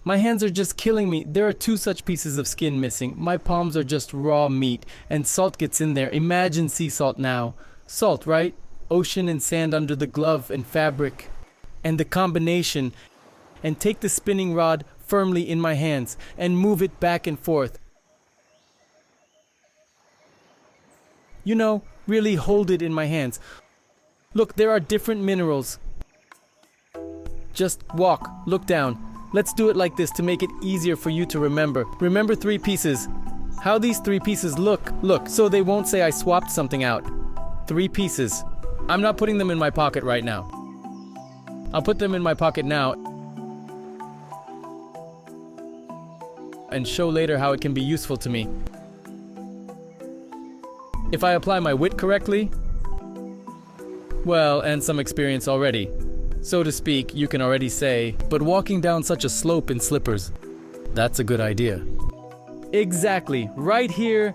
My hands are just killing me. There are 2 such pieces of skin missing. My palms are just raw meat, and salt gets in there. Imagine sea salt now. Salt, right? Ocean and sand under the glove and fabric. And the combination. And take the spinning rod firmly in my hands and move it back and forth. You know, really hold it in my hands. Look, there are different minerals. Just walk, look down. Let's do it like this to make it easier for you to remember. Remember 3 pieces. How these 3 pieces look. Look, so they won't say I swapped something out. 3 pieces. I'm not putting them in my pocket right now. I'll put them in my pocket now and show later how it can be useful to me. If I apply my wit correctly, well, and some experience already, so to speak, you can already say, but walking down such a slope in slippers, that's a good idea. Exactly, right here.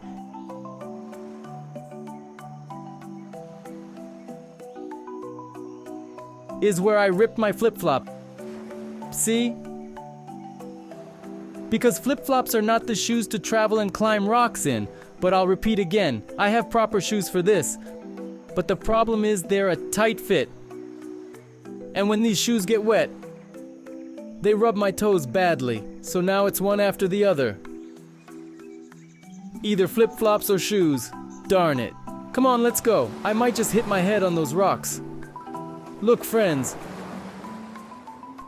Is where I ripped my flip-flop. See? Because flip-flops are not the shoes to travel and climb rocks in. But I'll repeat again, I have proper shoes for this. But the problem is they're a tight fit. And when these shoes get wet, they rub my toes badly. So now it's one after the other. Either flip-flops or shoes. Darn it. Come on, let's go. I might just hit my head on those rocks. Look, friends.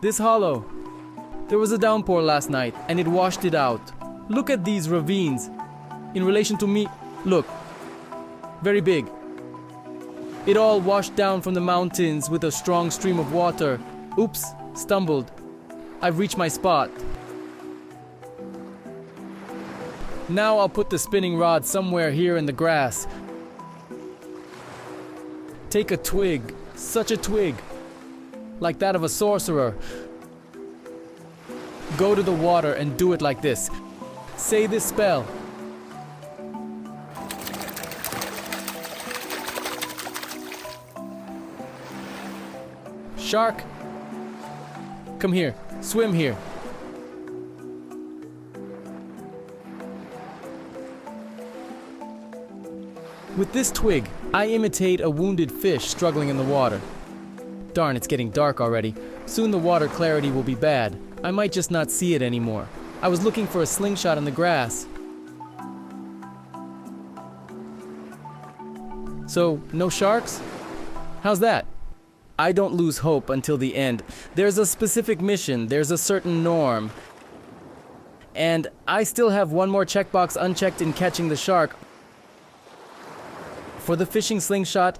This hollow. There was a downpour last night and it washed it out. Look at these ravines. In relation to me, look. Very big. It all washed down from the mountains with a strong stream of water. Oops, stumbled. I've reached my spot. Now I'll put the spinning rod somewhere here in the grass. Take a twig, such a twig, like that of a sorcerer. Go to the water and do it like this. Say this spell. Shark, come here, swim here. With this twig, I imitate a wounded fish struggling in the water. Darn, it's getting dark already. Soon the water clarity will be bad. I might just not see it anymore. I was looking for a slingshot in the grass. So, no sharks? How's that? I don't lose hope until the end. There's a specific mission, there's a certain norm. And I still have one more checkbox unchecked in catching the shark. For the fishing slingshot,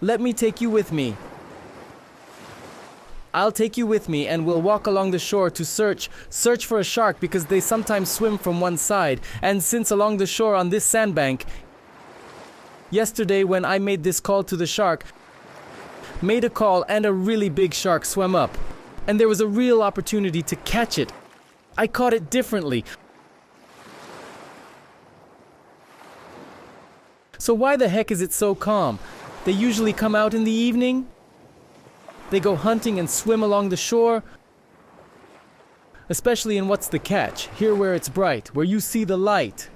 let me take you with me. I'll take you with me and we'll walk along the shore to search for a shark because they sometimes swim from one side. And since along the shore on this sandbank, yesterday when I made this call to the shark, made a call and a really big shark swam up. And there was a real opportunity to catch it. I caught it differently. So why the heck is it so calm? They usually come out in the evening. They go hunting and swim along the shore. Especially in what's the catch? Here where it's bright, where you see the light.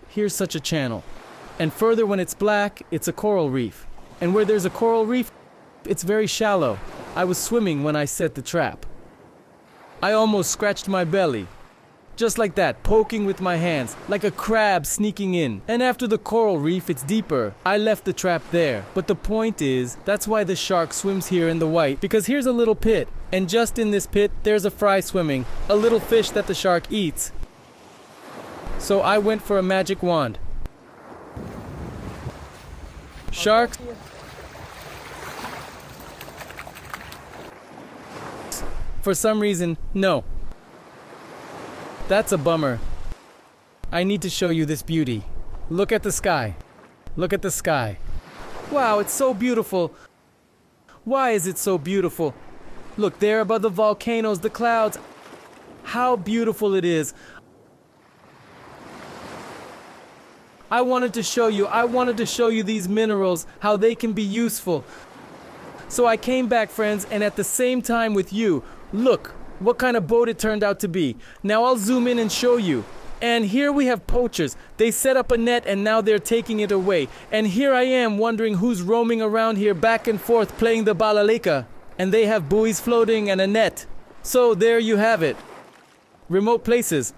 Here's such a channel. And further when it's black, it's a coral reef. And where there's a coral reef, it's very shallow. I was swimming when I set the trap. I almost scratched my belly. Just like that, poking with my hands, like a crab sneaking in. And after the coral reef, it's deeper. I left the trap there. But the point is, that's why the shark swims here in the white. Because here's a little pit. And just in this pit, there's a fry swimming. A little fish that the shark eats. So I went for a magic wand. Sharks? For some reason, no. That's a bummer. I need to show you this beauty. Look at the sky. Look at the sky. Wow, it's so beautiful. Why is it so beautiful? Look there above the volcanoes, the clouds. How beautiful it is. I wanted to show you these minerals, how they can be useful. So I came back, friends, and at the same time with you, look, what kind of boat it turned out to be. Now I'll zoom in and show you. And here we have poachers. They set up a net and now they're taking it away. And here I am wondering who's roaming around here back and forth playing the balalika. And they have buoys floating and a net. So there you have it. Remote places.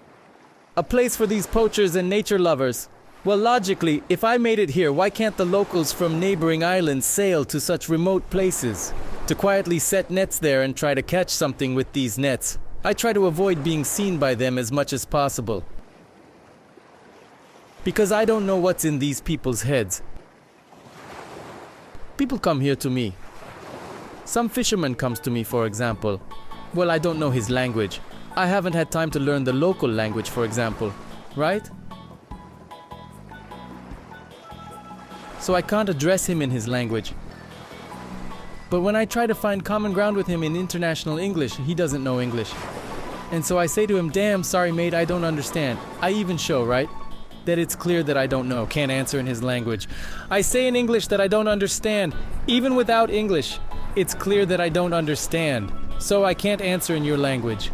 A place for these poachers and nature lovers. Well, logically, if I made it here, why can't the locals from neighboring islands sail to such remote places to quietly set nets there and try to catch something with these nets? I try to avoid being seen by them as much as possible, because I don't know what's in these people's heads. People come here to me. Some fisherman comes to me, for example. Well, I don't know his language. I haven't had time to learn the local language, for example, right? So I can't address him in his language. But when I try to find common ground with him in international English, he doesn't know English. And so I say to him, damn, sorry mate, I don't understand. I even show, right, that it's clear that I don't know, can't answer in his language. I say in English that I don't understand. Even without English, it's clear that I don't understand. So I can't answer in your language.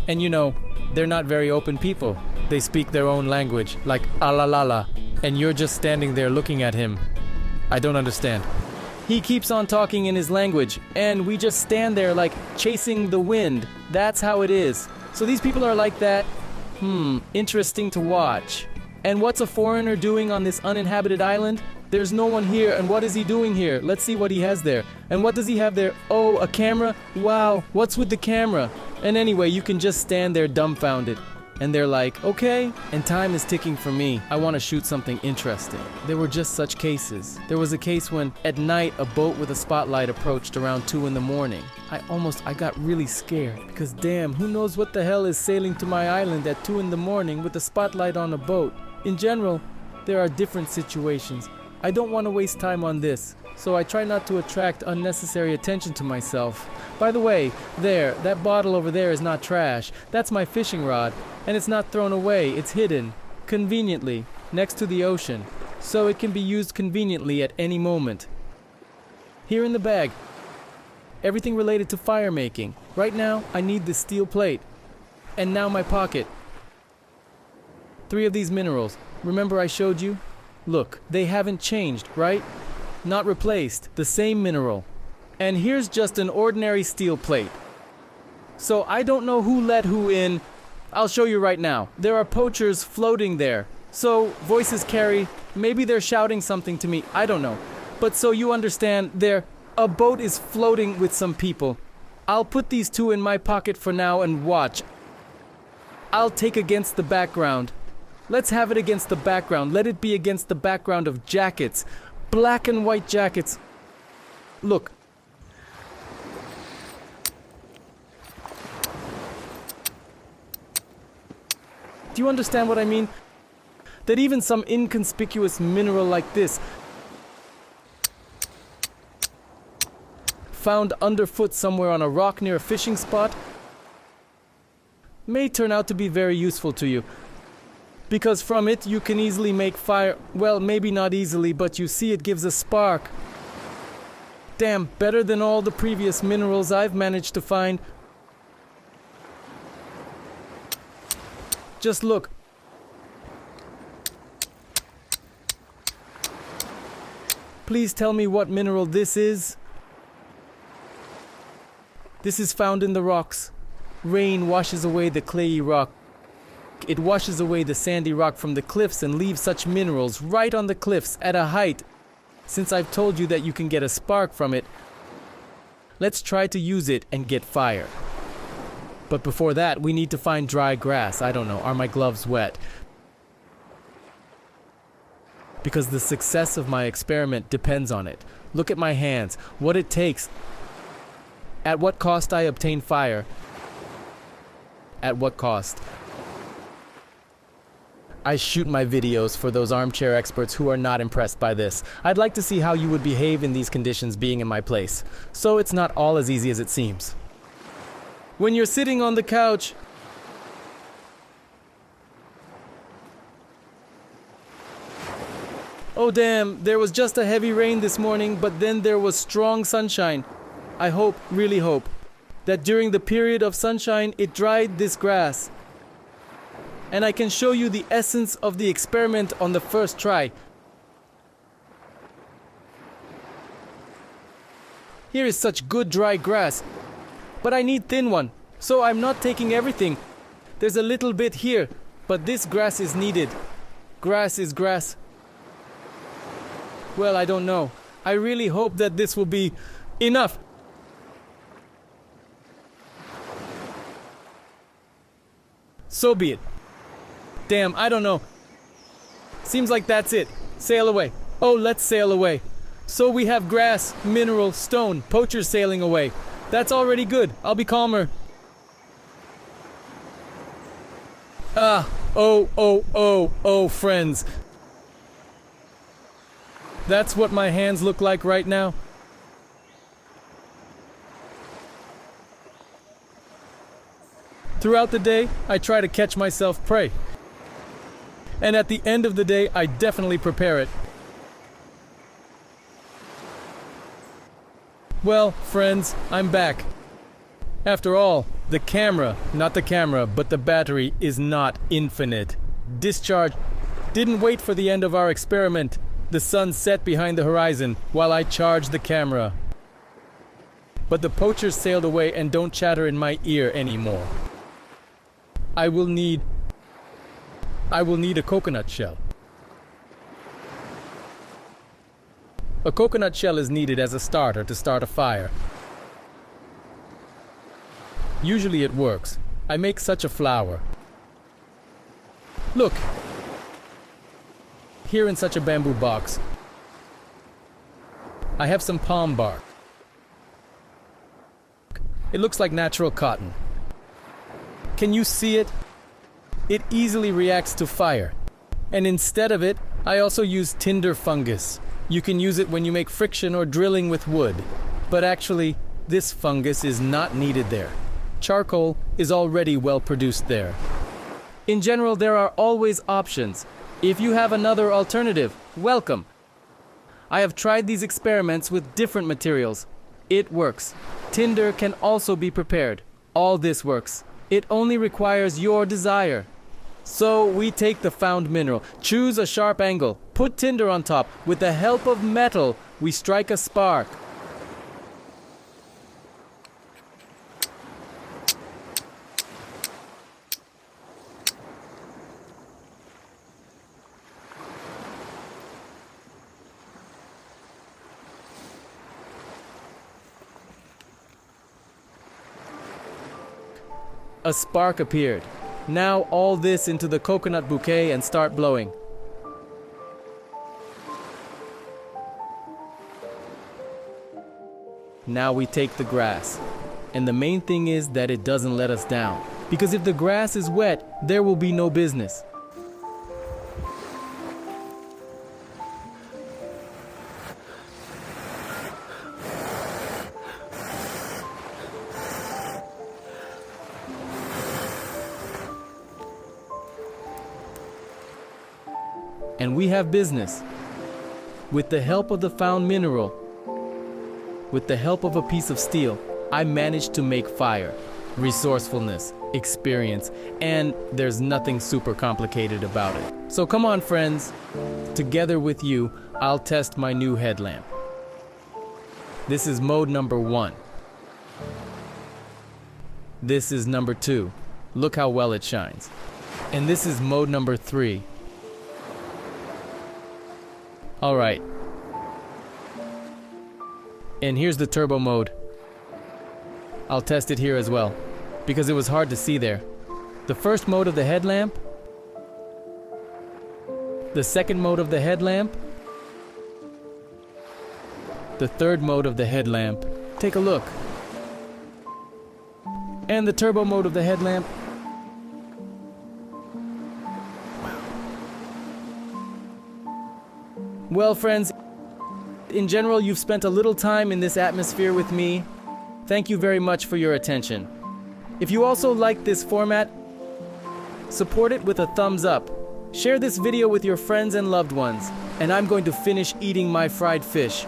And you know, they're not very open people. They speak their own language, like alalala. And you're just standing there looking at him. I don't understand. He keeps on talking in his language, and we just stand there like chasing the wind. That's how it is. So these people are like that. Interesting to watch. And what's a foreigner doing on this uninhabited island? There's no one here, and what is he doing here? Let's see what he has there. And what does he have there? Oh, a camera? Wow, what's with the camera? And anyway, you can just stand there dumbfounded. And they're like, okay, and time is ticking for me. I want to shoot something interesting. There were just such cases. There was a case when, at night, a boat with a spotlight approached around 2 in the morning. I got really scared, because damn, who knows what the hell is sailing to my island at 2 in the morning with a spotlight on a boat? In general, there are different situations. I don't want to waste time on this, so I try not to attract unnecessary attention to myself. By the way, that bottle over there is not trash. That's my fishing rod. And it's not thrown away, it's hidden, conveniently, next to the ocean, so it can be used conveniently at any moment. Here in the bag, everything related to fire making. Right now, I need this steel plate. And now my pocket. 3 of these minerals. Remember I showed you? Look, they haven't changed, right? Not replaced, the same mineral. And here's just an ordinary steel plate. So I don't know who let who in. I'll show you right now. There are poachers floating there. So voices carry, maybe they're shouting something to me, I don't know. But so you understand, a boat is floating with some people. I'll put these 2 in my pocket for now and watch. I'll take against the background. Let's have it against the background. Let it be against the background of jackets. Black and white jackets. Look. Do you understand what I mean? That even some inconspicuous mineral like this, found underfoot somewhere on a rock near a fishing spot, may turn out to be very useful to you. Because from it you can easily make fire. Well, maybe not easily, but you see it gives a spark. Damn, better than all the previous minerals I've managed to find. Just look. Please tell me what mineral this is. This is found in the rocks. Rain washes away the clayey rock. It washes away the sandy rock from the cliffs and leaves such minerals right on the cliffs at a height. Since I've told you that you can get a spark from it, let's try to use it and get fire. But before that, we need to find dry grass. I don't know, are my gloves wet? Because the success of my experiment depends on it. Look at my hands, what it takes. At what cost I obtain fire. At what cost? I shoot my videos for those armchair experts who are not impressed by this. I'd like to see how you would behave in these conditions being in my place. So it's not all as easy as it seems. When you're sitting on the couch, oh damn, there was just a heavy rain this morning, but then there was strong sunshine. I hope, really hope, that during the period of sunshine it dried this grass. And I can show you the essence of the experiment on the first try. Here is such good dry grass, but I need thin one, so I'm not taking everything. There's a little bit here, but this grass is needed. Grass is grass. Well, I don't know. I really hope that this will be enough. So be it. Damn, I don't know. Seems like that's it. Sail away. Oh, let's sail away. So we have grass, mineral, stone, poachers sailing away. That's already good. I'll be calmer. Oh, friends. That's what my hands look like right now. Throughout the day, I try to catch myself prey. And at the end of the day, I definitely prepare it. Well, friends, I'm back. After all, the camera, not the camera, but the battery is not infinite. Discharge didn't wait for the end of our experiment. The sun set behind the horizon while I charged the camera. But the poachers sailed away and don't chatter in my ear anymore. I will need a coconut shell. A coconut shell is needed as a starter to start a fire. Usually it works. I make such a flower. Look, here in such a bamboo box, I have some palm bark. It looks like natural cotton. Can you see it? It easily reacts to fire. And instead of it, I also use tinder fungus. You can use it when you make friction or drilling with wood. But actually, this fungus is not needed there. Charcoal is already well produced there. In general, there are always options. If you have another alternative, welcome. I have tried these experiments with different materials. It works. Tinder can also be prepared. All this works. It only requires your desire. So we take the found mineral, choose a sharp angle, put tinder on top. With the help of metal, we strike a spark. A spark appeared. Now all this into the coconut bouquet and start blowing. Now we take the grass. And the main thing is that it doesn't let us down. Because if the grass is wet, there will be no business. And we have business. With the help of the found mineral, with the help of a piece of steel, I managed to make fire. Resourcefulness, experience, and there's nothing super complicated about it. So come on, friends. Together with you, I'll test my new headlamp. This is mode number 1. This is number 2. Look how well it shines. And this is mode number 3. Alright. And here's the turbo mode. I'll test it here as well, because it was hard to see there. The first mode of the headlamp. The second mode of the headlamp. The third mode of the headlamp. Take a look. And the turbo mode of the headlamp. Well, friends, in general, you've spent a little time in this atmosphere with me. Thank you very much for your attention. If you also like this format, support it with a thumbs up. Share this video with your friends and loved ones. And I'm going to finish eating my fried fish.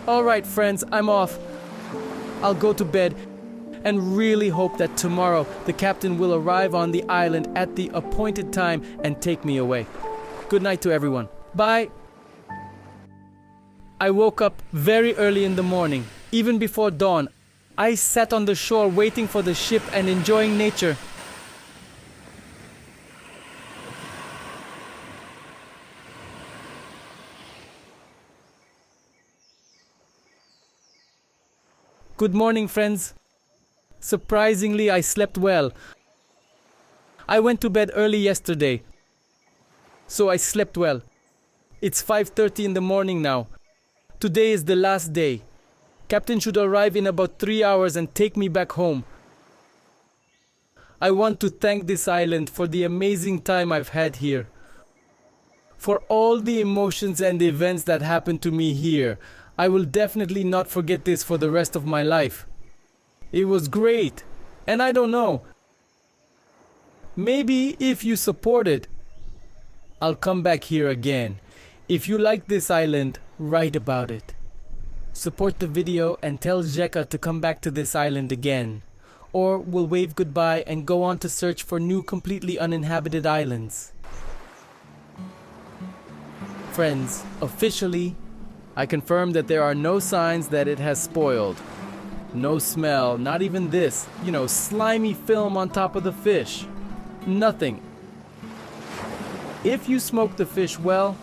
Alright friends, I'm off. I'll go to bed and really hope that tomorrow the captain will arrive on the island at the appointed time and take me away. Good night to everyone. Bye. I woke up very early in the morning, even before dawn. I sat on the shore waiting for the ship and enjoying nature. Good morning, friends. Surprisingly, I slept well. I went to bed early yesterday, so I slept well. It's 5:30 in the morning now. Today is the last day. Captain should arrive in about 3 hours and take me back home. I want to thank this island for the amazing time I've had here. For all the emotions and events that happened to me here. I will definitely not forget this for the rest of my life. It was great, and I don't know. Maybe if you support it, I'll come back here again. If you like this island, write about it. Support the video and tell Jeka to come back to this island again. Or we'll wave goodbye and go on to search for new completely uninhabited islands. Friends, officially, I confirm that there are no signs that it has spoiled. No smell, not even this, slimy film on top of the fish. Nothing. If you smoke the fish well,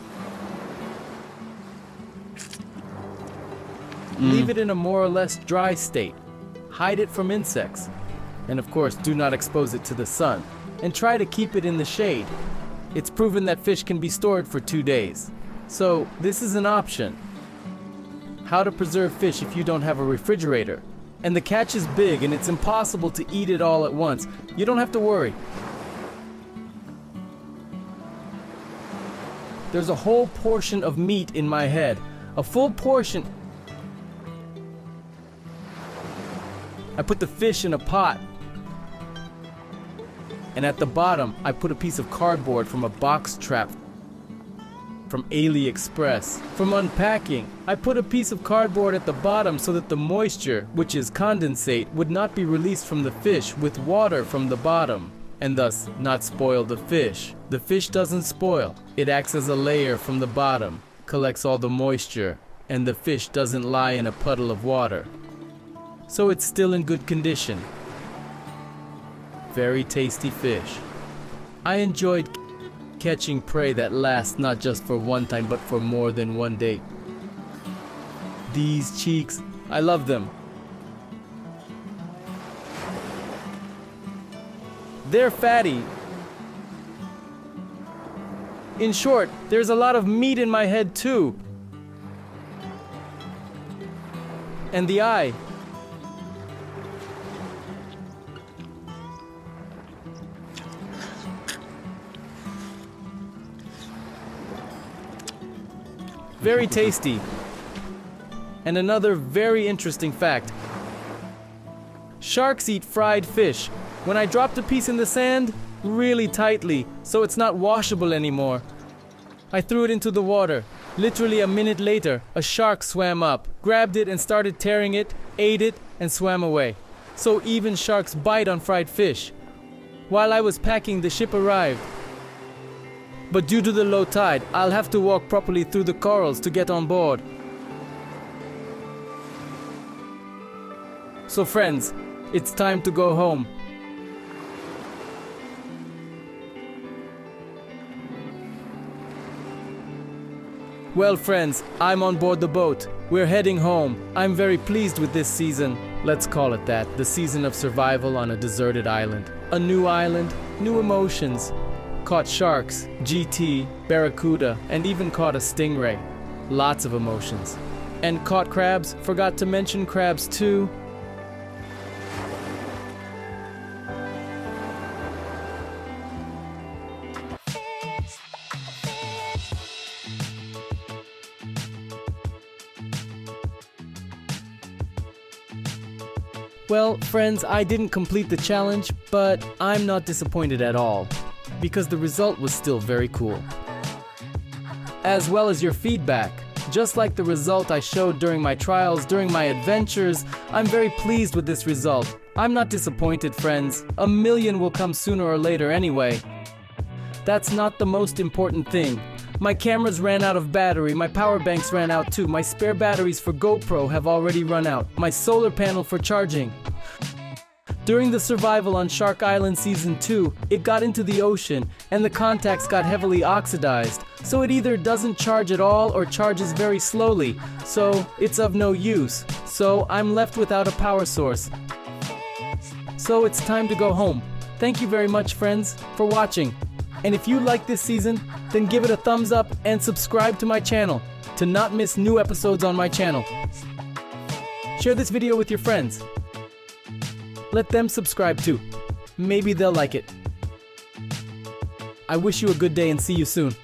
leave it in a more or less dry state. Hide it from insects. And of course, do not expose it to the sun. And try to keep it in the shade. It's proven that fish can be stored for 2 days. So, this is an option. How to preserve fish if you don't have a refrigerator. And the catch is big and it's impossible to eat it all at once. You don't have to worry. There's a whole portion of meat in my head. A full portion. I put the fish in a pot. And at the bottom, I put a piece of cardboard from a box trap from AliExpress. From unpacking, I put a piece of cardboard at the bottom so that the moisture, which is condensate, would not be released from the fish with water from the bottom, and thus not spoil the fish. The fish doesn't spoil. It acts as a layer from the bottom, collects all the moisture, and the fish doesn't lie in a puddle of water. So it's still in good condition. Very tasty fish. I enjoyed catching prey that lasts not just for one time but for more than one day. These cheeks, I love them. They're fatty. In short, there's a lot of meat in my head too. And the eye. Very tasty. And another very interesting fact. Sharks eat fried fish. When I dropped a piece in the sand, really tightly, so it's not washable anymore. I threw it into the water. Literally a minute later, a shark swam up, grabbed it and started tearing it, ate it, and swam away. So even sharks bite on fried fish. While I was packing, the ship arrived. But due to the low tide, I'll have to walk properly through the corals to get on board. So friends, it's time to go home. Well friends, I'm on board the boat. We're heading home. I'm very pleased with this season. Let's call it that, the season of survival on a deserted island. A new island, new emotions. Caught sharks, GT, barracuda, and even caught a stingray. Lots of emotions. And caught crabs, forgot to mention crabs too. Well, friends, I didn't complete the challenge, but I'm not disappointed at all, because the result was still very cool. As well as your feedback. Just like the result I showed during my trials, during my adventures, I'm very pleased with this result. I'm not disappointed, friends. 1 million will come sooner or later anyway. That's not the most important thing. My cameras ran out of battery, my power banks ran out too, my spare batteries for GoPro have already run out, my solar panel for charging. During the survival on Shark Island Season 2, it got into the ocean and the contacts got heavily oxidized, so it either doesn't charge at all or charges very slowly, so it's of no use. So I'm left without a power source. So it's time to go home. Thank you very much, friends, for watching. And if you like this season, then give it a thumbs up and subscribe to my channel to not miss new episodes on my channel. Share this video with your friends. Let them subscribe too. Maybe they'll like it. I wish you a good day and see you soon.